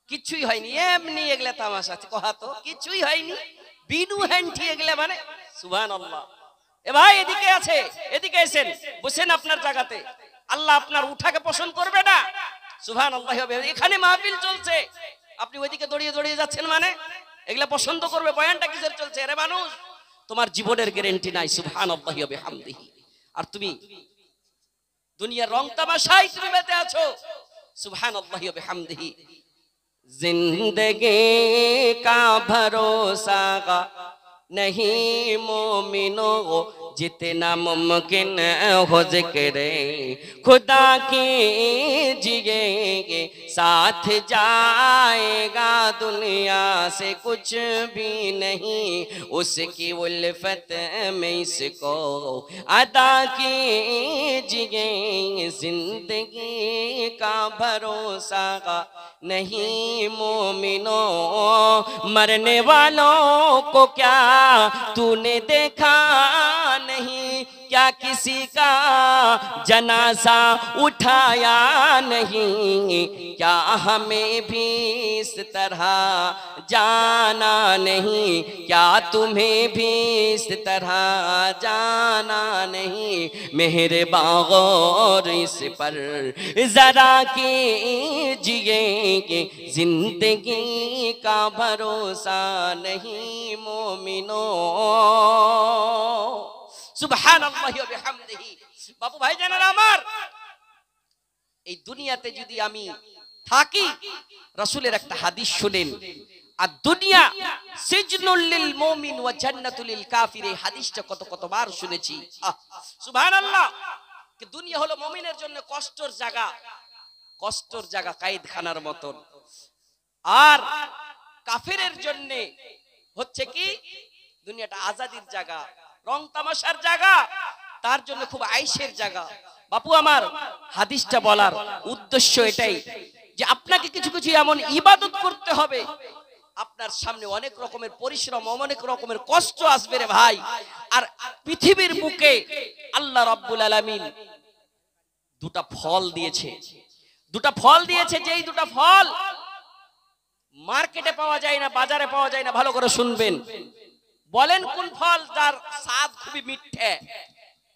কিছুই হয়নি, এমনি এগুলা তামাশা কহা তো কিছুই হয়নি, বিনু হ্যান্টি এগুলা মানে। সুবহানাল্লাহ। এ ভাই এদিকে আছে, এদিকে এসেন, বসেন আপনার জায়গাতে। আল্লাহ আপনার উঠাকে পছন্দ করবে না। সুবহানাল্লাহ। এখানে মাহফিল চলছে, আপনি ওইদিকে দৌড়িয়ে দৌড়িয়ে যাচ্ছেন মানে এগুলা পছন্দ করবে? বয়ানটা কিসের চলছে? আরে মানুষ, তোমার জীবনের গ্যারান্টি নাই। সুবহানাল্লাহি ওয়া বিহামদিহি। আর তুমি দুনিয়ার রং তামাশায় তুমি মেতে আছো। সুবহানাল্লাহি ওয়া বিহামদিহি। जिंदगी का भरोसा नहीं मोमिनो, जितना मुमकिन हो जिक्र खुदा कीजिए, साथ जाएगा दुनिया से कुछ भी नहीं, उसकी उल्फत में इसको अदा कीजिए। जिंदगी का भरोसा नहीं मोमिनो, मरने वालों को क्या तूने देखा नहीं, क्या किसी का जनाजा उठाया नहीं, क्या हमें भी इस तरह जाना नहीं, क्या तुम्हें भी इस तरह जाना नहीं। मेहरबान गौर इस पर जरा कीजिए, जिंदगी का भरोसा नहीं मोमिनो। সুবহানাল্লাহি ওয়া বিহামদিহি। বাবু ভাই জানেরা আমার, এই দুনিয়াতে যদি আমি থাকি, রাসূলের একটা হাদিস শুনেন, আর দুনিয়া সিজনুল লিল মুমিন ওয়া জান্নাতুল লিল কাফির। এই হাদিসটা কতবার শুনেছি। সুবহানাল্লাহ। কি দুনিয়া হলো মুমিনের জন্য কষ্টের জায়গা, কষ্টের জায়গা, কায়েদখানার মতন। আর কাফিরের জন্য হচ্ছে কি দুনিয়াটা আজাদির জায়গা, রং তামাশার জায়গা, তার জন্য খুব আয়েশের জায়গা। বাপু আমার, হাদিসটা বলার উদ্দেশ্য এটাই যে আপনাকে কিছু কিছু এমন ইবাদত করতে হবে, আপনার সামনে অনেক রকমের পরিশ্রম, অনেক রকমের কষ্ট আসবে রে ভাই। আর পৃথিবীর বুকে আল্লাহ রাব্বুল আলামিন দুটা ফল দিয়েছে, দুটা ফল দিয়েছে, যেই দুটা ফল মার্কেটে পাওয়া যায় না, বাজারে পাওয়া যায় না। ভালো করে শুনবেন। বলেন কোন ফল যার স্বাদ খুবই মিঠে?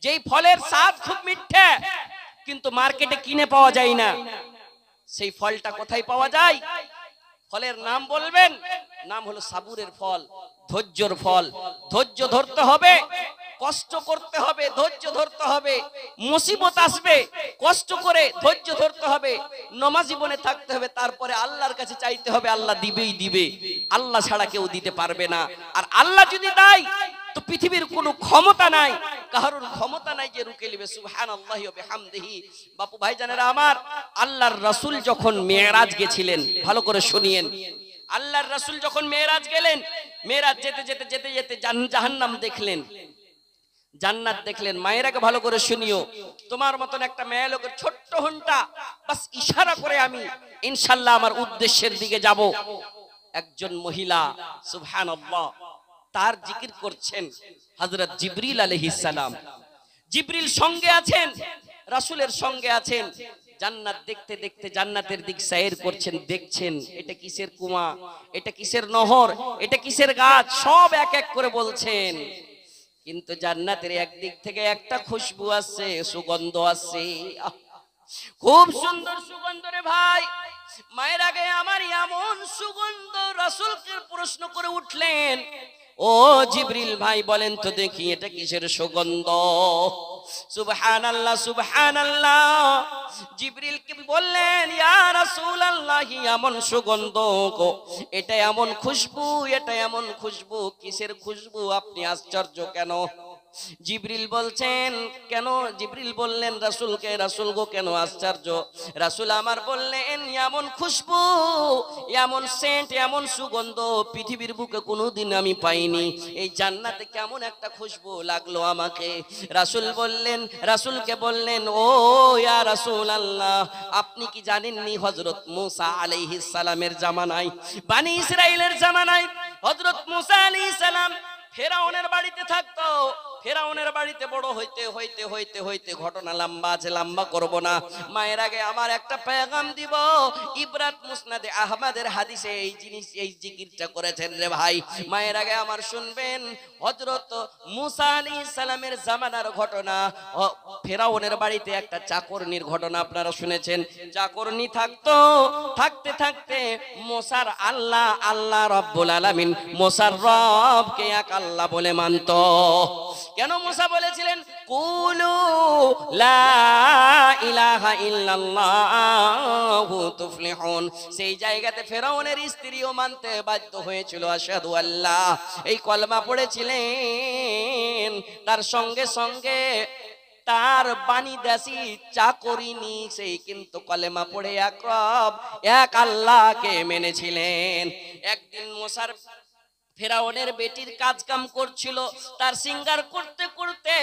যেই ফলের স্বাদ খুব মিঠে কিন্তু মার্কেটে কিনে পাওয়া যায় না, সেই ফলটা কোথায় পাওয়া যায়? ফলের নাম বলবেন, নাম হলো সাবুরের ফল, ধৈর্যর ফল। ধৈর্য ধরতে হবে, কষ্ট করতে হবে, ধৈর্য ধরতে হবে। মুসিবত আসবে, কষ্ট করে ধৈর্য ধরতে হবে, নামাজি বনে থাকতে হবে, তারপরে আল্লাহর কাছে চাইতে হবে, আল্লাহ দিবেই দিবে। আল্লাহ ছাড়া কেউ দিতে পারবে না। আর আল্লাহ যদি দেয় তো পৃথিবীর কোনো ক্ষমতা নাই, কারোর ক্ষমতা নাই যে রুকে নেবে। সুবহানাল্লাহি ওয়া বিহামদিহি। বাপু ভাইজানেরা আমার, আল্লাহর রাসূল যখন মেরাজ গেছিলেন, ভালো করে শুনিয়েন, আল্লাহর রাসূল যখন মেরাজ গেলেন, মেরাজ যেতে যেতে যেতে যেতে জাহান্নাম দেখলেন, জান্নাত দেখলেন। মায়েরাকে ভালো করে শুনিও, তোমার মতন একটা মেয়ে লোকের ছোট্ট ঘন্টা বাস ইশারা করে আমি ইনশাআল্লাহ আমার উদ্দেশ্যের দিকে যাব। একজন মহিলা সুবহানাল্লাহ তার জিকির করছেন হযরত জিবরিল আলাইহিস সালাম। জিবরিল সঙ্গে আছেন, রাসূলের সঙ্গে আছেন। জান্নাত দেখতে দেখতে জান্নাতের দিক সাইর করছেন, দেখছেন এটা কিসের কুয়া, এটা কিসের নহর, এটা কিসের গাছ, সব এক এক করে বলছেন। কিন্তু জান্নাতের একদিক থেকে একটা খুশবু আসছে, সুগন্ধ আসছে, খুব সুন্দর সুগন্ধ রে ভাই। মায়ের আগে আমার এমন সুগন্ধ, রাসূলকে প্রশ্ন করে উঠলেন, ও ও জিবরিল ভাই বলেন তো দেখি এটা কিসের সুগন্ধ? সুবহানাল্লাহ সুবহানাল্লাহ। জিবরিল কি বললেন, ইয়া রাসূলুল্লাহ এমন সুগন্ধ গো, এটা এমন খুশবু, এটা এমন খুশবু। কিসের খুশবু? আপনি আশ্চর্য কেন? জিবরিল বলছেন কেন? জিবরিল বললেন রাসূলকে, রাসূল গো কেন আশ্চর্য? রাসূল আমার বললেন এমন খুশবু, এমন সেন্ট, এমন সুগন্ধ পৃথিবীর বুকে কোনোদিন আমি পাইনি। এই জান্নাতে কেমন একটা খুশবু লাগলো আমাকে। রাসূল বললেন, রাসূলকে বললেন, ও ইয়া রাসূলুল্লাহ আপনি কি জানেননি হযরত মুসা আলাইহিস সালামের জামানায়, বনি ইসরাইলের জামানায় হযরত মুসা আলাইহিস সালাম ফেরাউনের বাড়িতে থাকতো। ফেরাউনের বাড়িতে বড় হইতে হইতে হইতে হইতে ঘটনা লম্বা আছে, লম্বা করব না। মায়ের আগে আমার একটা পেগাম দিব। ইবরাত মুসনাদে আহমদের হাদিসে এই জিনিস, এই জিকিরটা করেছেন রে ভাই। মায়ের আগে আমার শুনবেন, হযরত মুসা আলাইহিস সালামের জামানার ঘটনা। ফেরাউনের বাড়িতে একটা চাকরনির ঘটনা আপনারা শুনেছেন। চাকরনি থাকতো, থাকতে থাকতে মুসার আল্লাহ, আল্লাহ রাব্বুল আলামিন মুসার রবকে এক আল্লাহ বলে মানত। কেন মুসা বলেছিলেন কুলু লা ইলাহা ইল্লাল্লাহু তুফলিহুন? সেই জায়গাতে ফেরাউনের স্ত্রীও মানতে বাধ্য হয়েছিল আশহাদু আল্লাহ, এই কলমা পড়েছিলেন। তার সঙ্গে সঙ্গে তার বানিদাসী চাকরিনী সেই কিন্তু কলেমা পড়ে এক রব, এক আল্লাহকে মেনেছিলেন। একদিন মুসার ফেরাউনের বেটির কাজ কাম করছিল, তার সিঙ্গার করতে করতে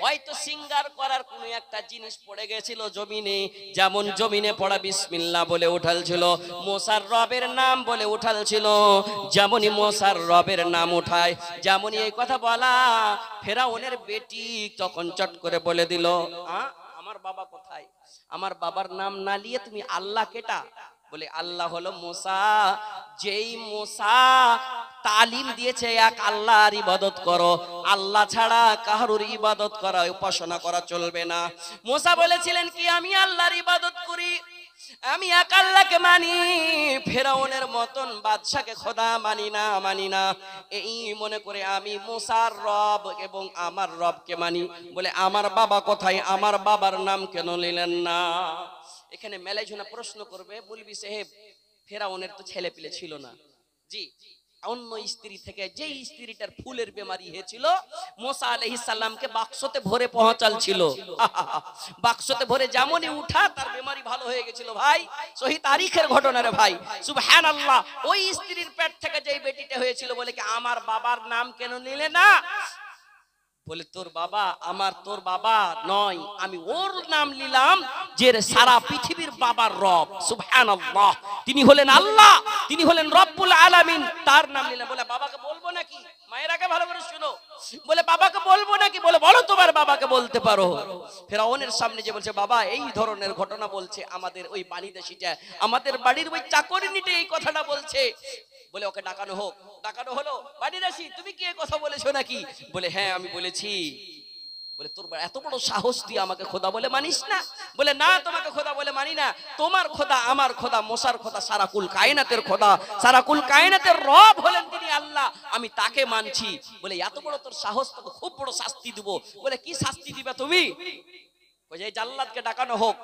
হয়তো সিঙ্গার করার কোনো একটা জিনিস পড়ে গেছিল জমিনে। যেমন জমিনে পড়া বিসমিল্লাহ বলে উঠালছিল, মুসার রবের নাম বলে উঠালছিল। যেমনই মুসার রবের নাম উঠায়, যেমনই এই কথা বলা, ফেরাউনের বেটি তখন চট করে বলে দিল, আমার বাবা কোথায়? আমার বাবার নাম না নিয়ে তুমি আল্লাহ কেটা? বলে আল্লাহ হলো মুসা, যেই মুসা তালিম দিয়েছে এক আল্লাহর ইবাদত করো, আল্লাহ ছাড়া কারোর ইবাদত করা, উপাসনা করা চলবে না। মুসা বলেছিলেন কি আমি আল্লাহর ইবাদত করি, আমি এক আল্লাহকে মানি, ফেরাউনের মতন বাদশাকে খোদা মানি না, মানি না। এই মনে করে আমি মুসার রব এবং আমার রবকে মানি। বলে আমার বাবা কোথায়? আমার বাবার নাম কেন নিলেন না? এখানে মেলাইজনা প্রশ্ন করবে, বলবি সাহেব ফেরাউনের তো ছেলে পিলে ছিল না। জি, অন্য স্ত্রী থেকে যেই স্ত্রীটার ফুলের বেমারি হয়েছিল, মুসা আলাইহিস সালামকে বাক্সতে ভরে পৌঁছাল ছিল। বাক্সতে ভরে যেমনই উঠা তার বেমারি ভালো হয়ে গেছিল ভাই। সহি তারিখের ঘটনা রে ভাই, সুবহানাল্লাহ। ওই স্ত্রীর পেট থেকে যেই বেটিটা হয়েছিল, বলে কি আমার বাবার নাম কেন নিলে না? বলে তোর বাবা আমার, তোর বাবা নয়, আমি ওর নাম নিলাম যে সারা পৃথিবীর বাবার রব। সুবহানাল্লাহ, তিনি হলেন আল্লাহ, তিনি হলেন রব্বুল আলামিন, তার নাম নিলাম। বলে বাবাকে বলবো নাকি? মায়ের আগে ভালো করে শুনো। বলে বাবাকে বলবো নাকি? বলে বলো তোমার বাবাকে বলতে পারো। ফেরাউনের সামনে যে বলছে বাবা এই ধরনের ঘটনা বলছে, আমাদের ওই বাণীদাসীটা, আমাদের বাড়ির ওই চাকরিনীটা এই কথাটা বলছে। বলে ওকে ডাকানো হোক। ডাকানো হলো, বাণীদাসী তুমি কি এই কথা বলেছো নাকি? বলে হ্যাঁ আমি বলেছি। বলে তোর এত বড় সাহস তুই আমাকে খোদা বলে মানিস না? বলে না তোমাকে খোদা বলে মানি না, তোমার খোদা আমার খোদা, মুসার খোদা সারা কুল কায়নাতের খোদা, সারা কুল কায়নাতের রব হলেন তিনি আল্লাহ, আমি তাকে মানছি। বলে এত বড় তোর সাহস, তোকে খুব বড় শাস্তি দিব। বলে কি শাস্তি দিবে তুমি? জাল্লাদকে ডাকানো হোক।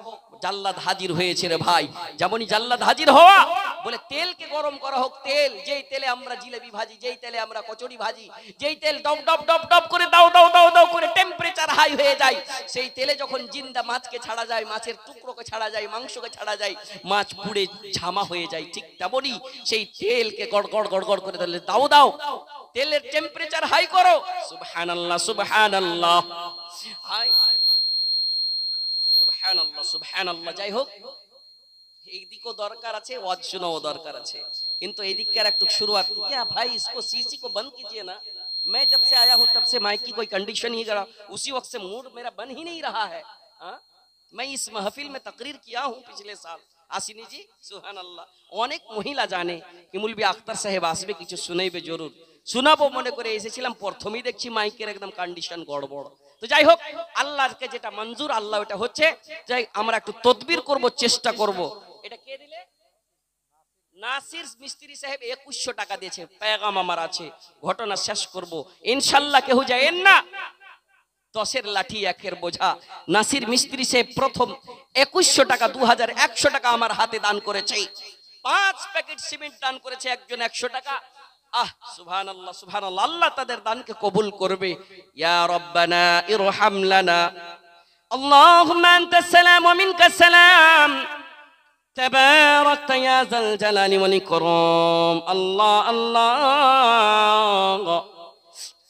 জাল্লাদ হাজির হয়েছে রে ভাই। যেমনই জাল্লাদ হাজির হওয়া, বলে তেলকে গরম করা হোক। তেল, যেই তেলে আমরা জিলেবি ভাজি, যেই তেলে আমরা কচুরি ভাজি, যেই তেল ডব ডব ডব ডব করে দাও দাও দাও দাও করে টেম্পারেচার হাই হয়ে যায়, সেই তেলে যখন জিন্দা মাছকে ছাড়া যায়, মাছের টুকরোকে ছাড়া যায়, মাংসকে ছাড়া যায়, মাছ পুড়ে ঝামা হয়ে যায়, ঠিক তেমনই সেই তেলকে গড়গড় গড়গড় করে দিলে দাও দাও, তেলের টেম্পারেচার হাই করো। সুবহানাল্লাহ সুবহানাল্লাহ, হাই সুবহানাল্লাহ সুবহানাল্লাহ। যাই হোক, এই দিকও দরকার আছে, ওয়াজ শোনাও দরকার আছে, কিন্তু এই দিককার একটু শুরুआत क्या भाई इसको सीसी को बंद कीजिए ना। मैं जब से आया हूं तब से माइक की कोई कंडीशन ही करा, उसी वक्त से मूड मेरा बन ही नहीं रहा है। मैं इस महफिल में तकरीर किया हूं पिछले साल। আসিনি জি, সুবহানাল্লাহ। অনেক মহিলা জানে কি মুলবি আখতার সাহেব আসবে, কিছু শুনাইবে, জরুর শোনাবো মনে করে এসেছিলাম। প্রথমেই দেখছি মাইকের একদম কন্ডিশন গড়বড়। তো যাই হোক, আল্লাহকে যেটা মঞ্জুর, আল্লাহ ওটা হচ্ছে। যাই আমরা একটু তদবির করব, চেষ্টা করব। এটা কে দিলে? নাসির মিস্ত্রি সাহেব 2100 টাকা দিয়েছে, পেগাম আমার আছে, ঘটনা শেষ করব ইনশাআল্লাহ। কেউ যায়েন না, 10-এর লাঠি 1-এর বোঝা। নাসির মিস্ত্রি সাহেব প্রথম 2100 টাকা, 2100 টাকা আমার হাতে দান করেছে। 5 প্যাকেট সিমেন্ট দান করেছে একজন 100 টাকা। আহ সুবহানাল্লাহ সুবহানাল্লাহ, আল্লাহ তাদের দানকে কবুল করবে। ইয়া রব্বানা ইরহাম লানা, আল্লাহুম্মা আনতাস সালাম ওয়া মিনকাস সালাম, তাবারাকতা ইয়া যাল জালালি ওয়াল ইকরাম। আল্লাহ আল্লাহ,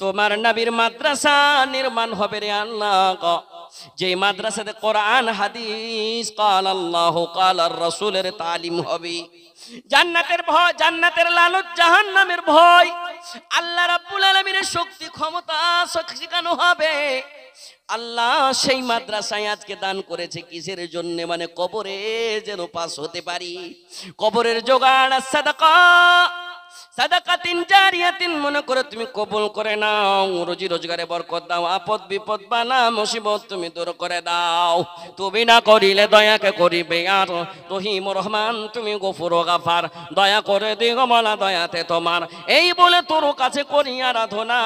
তোমার নবীর মাদ্রাসা নির্মাণ হবে রে আল্লাহ, যে মাদ্রাসাতে কোরআন হাদিস কাল আল্লাহ কাল আর রাসূলের তালিম হবে। জান্নাতের ভয়, জান্নাতের লালত, জাহান্নামের ভয়, আল্লাহ রাব্বুল আলামিনের শক্তি ক্ষমতা শেখানো হবে। আল্লাহ সেই মাদ্রাসায় আজকে দান করেছে কিসের জন্য? মানে কবরে যেন পাস হতে পারি। কবরের জোগাড় সাদাকা, সাদাকাতিন জারিয়াতিন মনে করে তুমি কবুল করে নাও। রুজি রোজগারে বরকত দাও, আপদ বিপদ বালা মুসিবত তুমি দূর করে দাও। তুমি না করিলে দয়াকে করিবে আর রহিম রহমান, তুমি গফুর ও গাফার, দয়া করে দিও মালা দয়াতে তোমার। এই বলে তোর কাছে করি আরাধনা,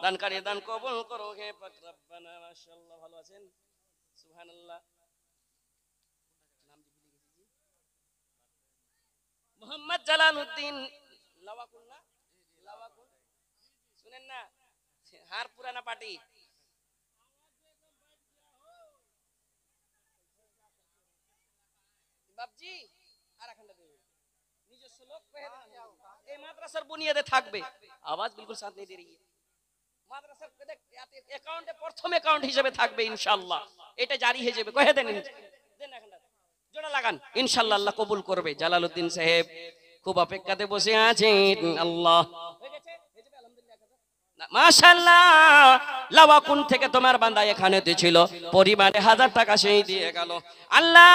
দানকারী দান কবুল করো হে পাক রব্বানা। মাশাআল্লাহ, ভালো আছেন? সুবহানাল্লাহ। মোহাম্মদ জালালউদ্দিন লাওয়াকুল, না লাওয়াকুল, শুনেন না, হার পুরানা পার্টি। বাবজি আর এখানটা দেবে নিজস্ব লোক কহে দেন, এই মাদ্রাসার বুনিয়াদে থাকবে। আওয়াজ বিলকুল সাথ নেই দে রही है। মাদ্রাসার অ্যাকাউন্টে প্রথম অ্যাকাউন্ট হিসেবে থাকবে ইনশাআল্লাহ, এটা জারি হয়ে যাবে। কহে দেন, দেন এখানটা জোড়া লাগান, ইনশাআল্লাহ আল্লাহ কবুল করবে। জালালউদ্দিন সাহেব খুব অপেক্ষাতে বসে আছেন। আল্লাহ হয়ে গেছে, হয়ে যাবে আলহামদুলিল্লাহ। মাশাআল্লাহ, লাওয়াকুন থেকে তোমার বান্দা এখানেতে ছিল, পরিবারে 1000 টাকা সেই দিয়ে গেল। আল্লাহ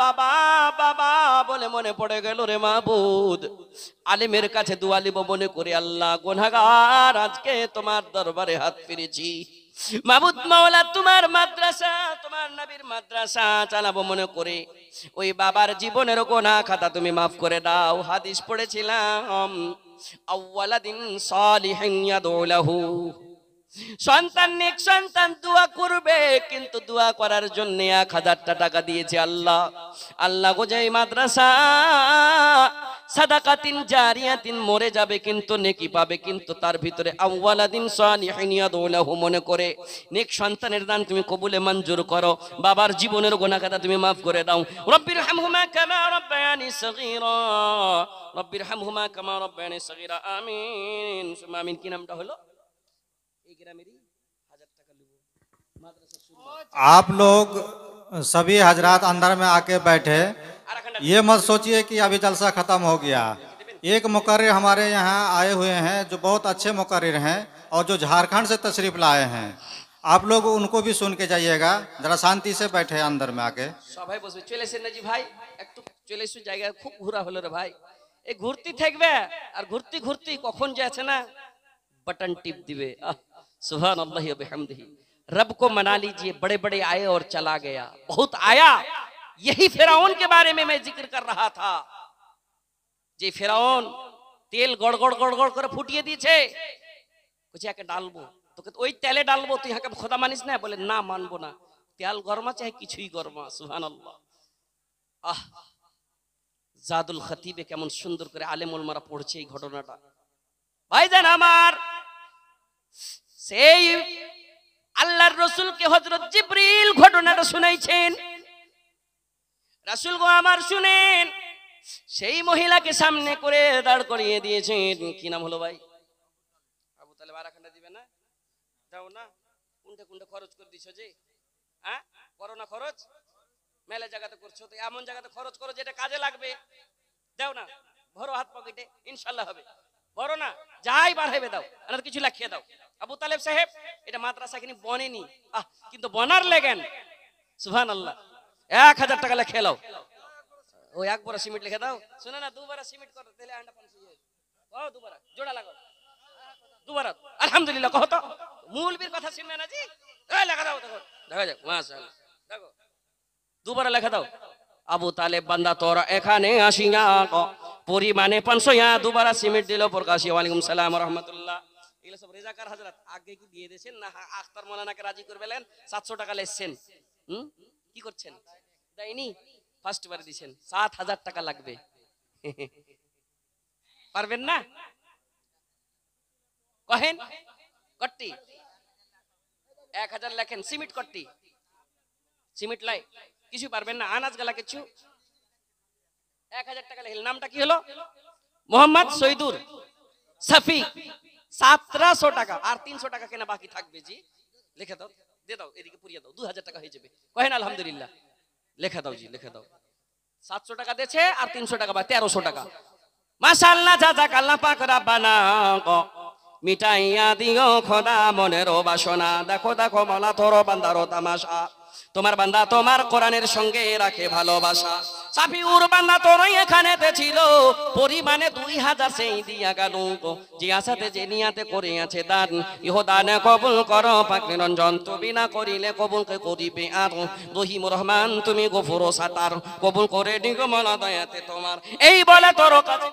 বাবা বাবা বলে মনে পড়ে গেল রে মাবুদ, আলিমের কাছে দোয়া লিব মনে করে। আল্লাহ গুনাহগার আজকে তোমার দরবারে হাত ফিরেছি। মাবুদ মাওলা, তোমার মাদ্রাসা, তোমার নবীর মাদ্রাসা চালাবো মনে করে ওই বাবার জীবনের গুনাহ খাতা তুমি মাফ করে দাও। হাদিস পড়েছিলাম, আউওয়ালাদিন সালিহিন ইয়াদউ লাহু, সন্তান নেক সন্তান দোয়া করবে, কিন্তু দোয়া করার জন্য 1000 টাকা দিয়েছে। আল্লাহ আল্লাহ গো, যে মাদ্রাসা সাদাকাতিন জারিয়াতিন মরে যাবে কিন্তু নেকি পাবে, কিন্তু তার ভিতরে আউওয়ালাদিন সালিহিন ইয়াদউ লাহু মনে করে নেক সন্তানের দান তুমি কবুলে মঞ্জুর করো। বাবার জীবনের গুনাহ খাতা তুমি মাফ করে দাও। রব্বির হামহুমা কামা রাব্বায়ানি সগীরা, রব্বির হামহুমা কামা রাব্বায়ানি সগীরা, আমিন সুম্মা আমিন। কি নামটা হলো? এই গ্রামেরই 1000 টাকা লিবো মাদ্রাসা শুরু। आप लोग सभी हजरात अंदर में आके बैठे, ये मत सोचिए कि अभी जलसा खत्म हो गया। एक मुकर्रिर हमारे यहाँ आए हुए हैं जो बहुत अच्छे मुकर्रिर हैं और जो झारखंड से तशरीफ लाए हैं। आप लोग उनको भी सुन के जाइएगा, जरा शांति से बैठे अंदर में आके। সবাই বসবে, চলে এসে নাজি ভাই একটু চলে এসে, জায়গা খুব ঘোরা হলো রে ভাই। এই ঘুরতি থাকবে আর ঘুরতি ঘুরতি কখন যাচ্ছে না बटन टिप दिवे। सुभान अल्लाह व बिहम्दिही। रब को मना लीजिए, बड़े बड़े आए और चला गया, बहुत आया। यही फिरौन के बारे में मैं जिक्र कर रहा था, जे फिरौन तेल गड़गड़ गड़गड़ कर फुटिए দিয়েছে, कुछ याके डालबो তোকে ওই তেলে ডালবো, তুই হাকে খোদা মানিস না? বলে না মানবো না, তেল গরমা চাই কিছুই গরমা। সুবহানাল্লাহ। আহ, জাদুল খতিবে কেমন সুন্দর করে আলেম ওলামারা পড়ছে এই ঘটনাটা। ভাইজান আমার, সেই আল্লাহর রাসূলকে হযরত জিবরিল ঘটনাটা শুনাইছেন। রাসূল গো আমার শুনেন, সেই মহিলাকে সামনে করে দাঁড় করিয়ে দিয়েছেন। কি নাম হলো ভাই? আবু তালেব। আর এখানটা দিবে না? দাও না, কোনটা কোনটা খরচ করে দিছো যে? হ্যাঁ, করো না খরচ? মেলা জায়গাতে করছো, তো এমন জায়গাতে খরচ করো যেটা কাজে লাগবে। দাও না, ভরো হাত পকেটে, ইনশাআল্লাহ হবে। বড় না যাই বার হবে দাও, আর কিছু লিখিয়ে দাও। আবু তালেব সাহেব এটা মাদ্রাসা কিনি বনেনি, কিন্তু বনার লেগেন সুবহানাল্লাহ 1000 টাকা লিখে লাও। ও এক বড় সিমেন্ট লিখে দাও। শুনে না, দুবার সিমেন্ট করো তাহলে আন্ডা 500 ও দুবার জোড়া লাগাও, দুবার আলহামদুলিল্লাহ কহ তো। মূলবীর কথা শুনবে না জি? এই লেখা দাও, দেখো দেখা যাক মাশাআল্লাহ, দেখো দুবার লেখা দাও আবু তালেব বান্দা তোরা এখানে আসিয়া পরিমাণে 500 দুবারা সিমেন্ট দিল প্রকাশী। ওয়ালাইকুম সালাম রহমতুল্লাহ। এগুলো সব রেজাকার হাজরাত আগে কি দিয়ে দিয়েছেন না আখতার মৌলানাকে রাজি করবেন? 700 টাকা লেসছেন, কি করছেন? দেয়নি, ফার্স্ট বারে দিয়েছেন। 7000 টাকা লাগবে, পারবেন না? কহেন কট্টি 1000 লেখেন, সিমেন্ট কট্টি সিমেন্ট লাই কিছু পারবেন না, আনাজ গালা কিছু 1000 টাকা লেখেন। নামটা কি হলো? মোহাম্মদ সৈদুর সাফি। 1700 টাকা আর 300 টাকা কেনা বাকি থাকবে। জি লিখে দাও, দিয়ে দাও, এদিকে পুরিয়ে দাও, 2000 টাকা হয়ে যাবে। কহেন আলহামদুলিল্লাহ। লেখা দাও জি, লিখে দাও। 700 টাকা দিয়েছে আর 300 টাকা বা 1300 টাকা। মাশাআল্লাহ, জাযাকাল্লাহ পাক রাব্বানা মিটাইয়া দিও খোদা মনের বাসনা। দেখো দেখো মাওলা তোর বান্দার তামাশা, তোমার বান্দা তোমার কোরআনের সঙ্গে রাখে ভালোবাসা। সাফিউর বান্দা তোর এখানেতে ছিল, পরিমাণে 2000 সেই দিয়া গেল। যে আশাতে যে নিয়াতে করে আছে দান, ইহো দান কবুল করো পাক নিরঞ্জন। তুমি না করিলে কবুলকে করিবে আর রহিম রহমান তুমি গফুর সাতার। কবুল করে দিগো মাওলা দয়াতে তোমার। এই বলে তোর কাছে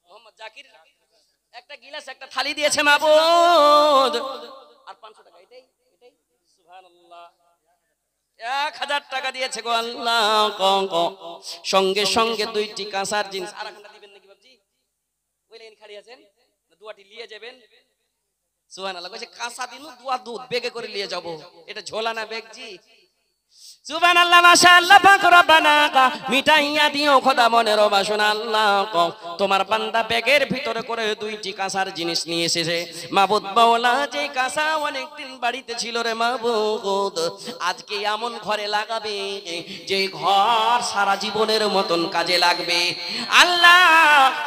মোহাম্মদ জাকির একটা গিলাস একটা থালি দিয়েছে মাবুদ, আর 500 টাকা। এটাই এটাই সুবহানাল্লাহ। 1000 টাকা দিয়েছে গো আল্লাহ। সঙ্গে সঙ্গে 2টি কাঁসার জিনিস। আর একটা দিবেন নাকি বাবজি? ওই লাইন খাড়ি আছেন, দুয়াটি নিয়ে যাবেন। সুবহানাল্লাহ। কইছে কাঁসা দিনু দুয়া দুধ বেগে করে নিয়ে যাব। এটা ঝোলা না বেগ জি? সুবহানাল্লাহ, মাশাআল্লাহ পাক রব্বানা মিটাইয়া দিও খোদা মনের বাসনা। আল্লাহ তোমার বান্দা ব্যাগের ভিতরে করে 2টি কাঁসার জিনিস নিয়ে এসেছে মাবুদ মাওলা। যে কাঁসা অনেকদিন বাড়িতে ছিল রে মাবুদ, আজকে এমন ঘরে লাগাবে যে ঘর সারা জীবনের মতন কাজে লাগবে। আল্লাহ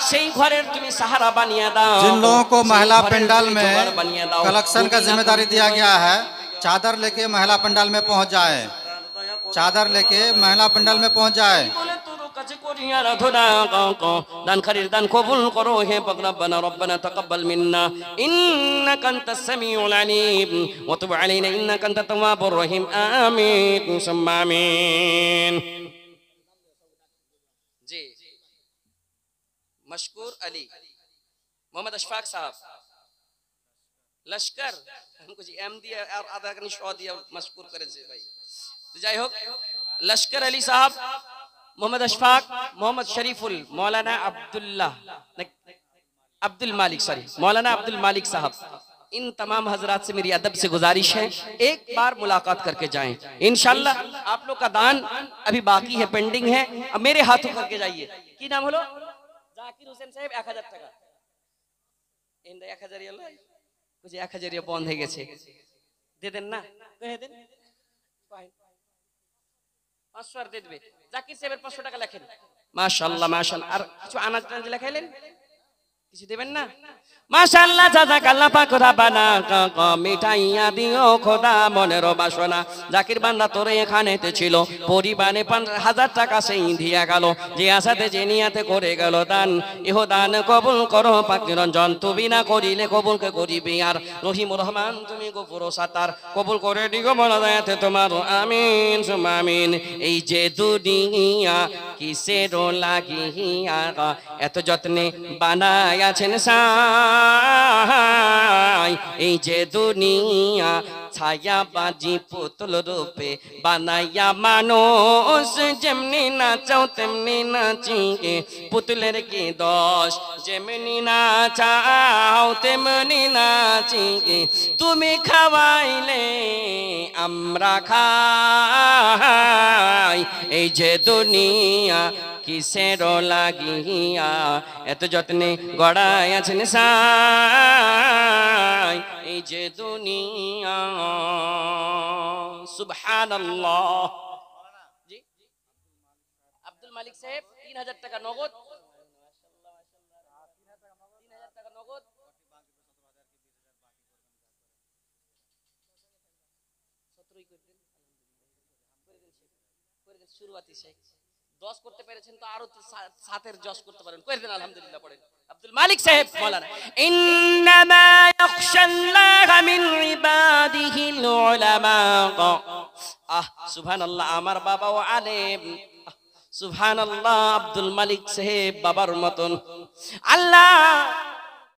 সেই ঘরের তুমি सहारा বানিয়ে দাও। जिन लोगों को महिला पंडाल में कलेक्शन का जिम्मेदारी दिया गया है, चादर लेके महिला पंडाल में पहुंच जाए, चादर लेके महिला पंडाल में पहुंच जाए। দান খারির দান কবুল করো হে পাক রব্বানা। রব্বানা তাকাব্বাল মিন্না ইন্নাকা আনতাস সামিউল আলিম ওয়া তুব আলাইনা ইন্নাকা আনতাত তাওয়াবুর রহিম। আমিন সুম্মা আমিন। জি मशकूर अली मोहम्मद अशफाक साहब लश्कर हमको जी एम दिया और आधा करनी शो दिया मशकूर करे जी भाई। तो যাই হোক लश्कर अली साहब, मोहम्मद अशफाक, मोहम्मद शरीफुल, मौलाना अब्दुल मालिक, सॉरी मौलाना अब्दुल मालिक साहब, इन तमाम हजरात से मेरी अदब से गुजारिश है एक बार मुलाकात करके जाएं इंशाल्लाह। आप लोग का दान अभी बाकी है, पेंडिंग है, अब मेरे हाथों करके जाइए। की नाम हलो? জাকির হোসেন সাহেব 1000 টাকা। এন্ডা 1000 ইয়ালা বুঝি 1000 ইয়া বন্ধ হয়ে গেছে, দে দেন না? কহে দেন 500 আর দিয়ে দিবে। জাকির সাহেবের 500 টাকা লেখেন। মাশাআল্লাহ মাশাআল্লাহ। আর কিছু আনাজ টানাজ লেখাইলেন, কিছু দিবেন না? মাশাআল্লাহ, জাযাকাল্লাহ পাক রব্বানা মিটাইয়া দিও খোদা মনের বাসনা। জাকির বান্দা তোরে এখানেতে ছিল, পরিমাণে 5000 টাকা সেই দিয়া গেল। যে আশাতে যে নিয়াতে করে গেল দান, ইহো দান কবুল করো পাক নিরঞ্জন। তুমি না করিলে কবুলকে করিবে আর রহিম রহমান তুমি গফুর সাতার। কবুল করে দিগো মাওলা দয়াতে তোমার। আমিন সুম্মা আমিন। এই যে দুনিয়া কিসের লাগিয়া এত যত্নে বানায়াছেন সাই, এই যে দুনিয়া ছায়া বাজি পুতুল রূপে বানাইয়া মানুষ। যেমনি নাচাও তেমনি নাচি, পুতুলের কি দোষ? যেমনি নাচাও তেমনি নাচি, তুমি খাওয়াইলে আমরা খাই। এই যে দুনিয়া কিসের লাগিয়া এত যত্নে গড়াই আছেন সাই, এই যে দুনিয়া। সুবহানাল্লাহ। জি আব্দুল মালিক সাহেব 3000 টাকা নগদ। 3000 টাকা নগদ। শুরুয়াতি শেখ 10 করতে পেরেছেন তো আরো 7-এর 10 করতে পারেন। কই দেন আলহামদুলিল্লাহ পড়েন। আব্দুল মালিক সাহেব মাওলানা ইন্নামা ইয়াখশাল্লাহ মিন ইবাদিহিল উলামা। সুবহানাল্লাহ আমার বাবাও আলেম, সুবহানাল্লাহ আব্দুল মালিক সাহেব বাবার মতন। আল্লাহ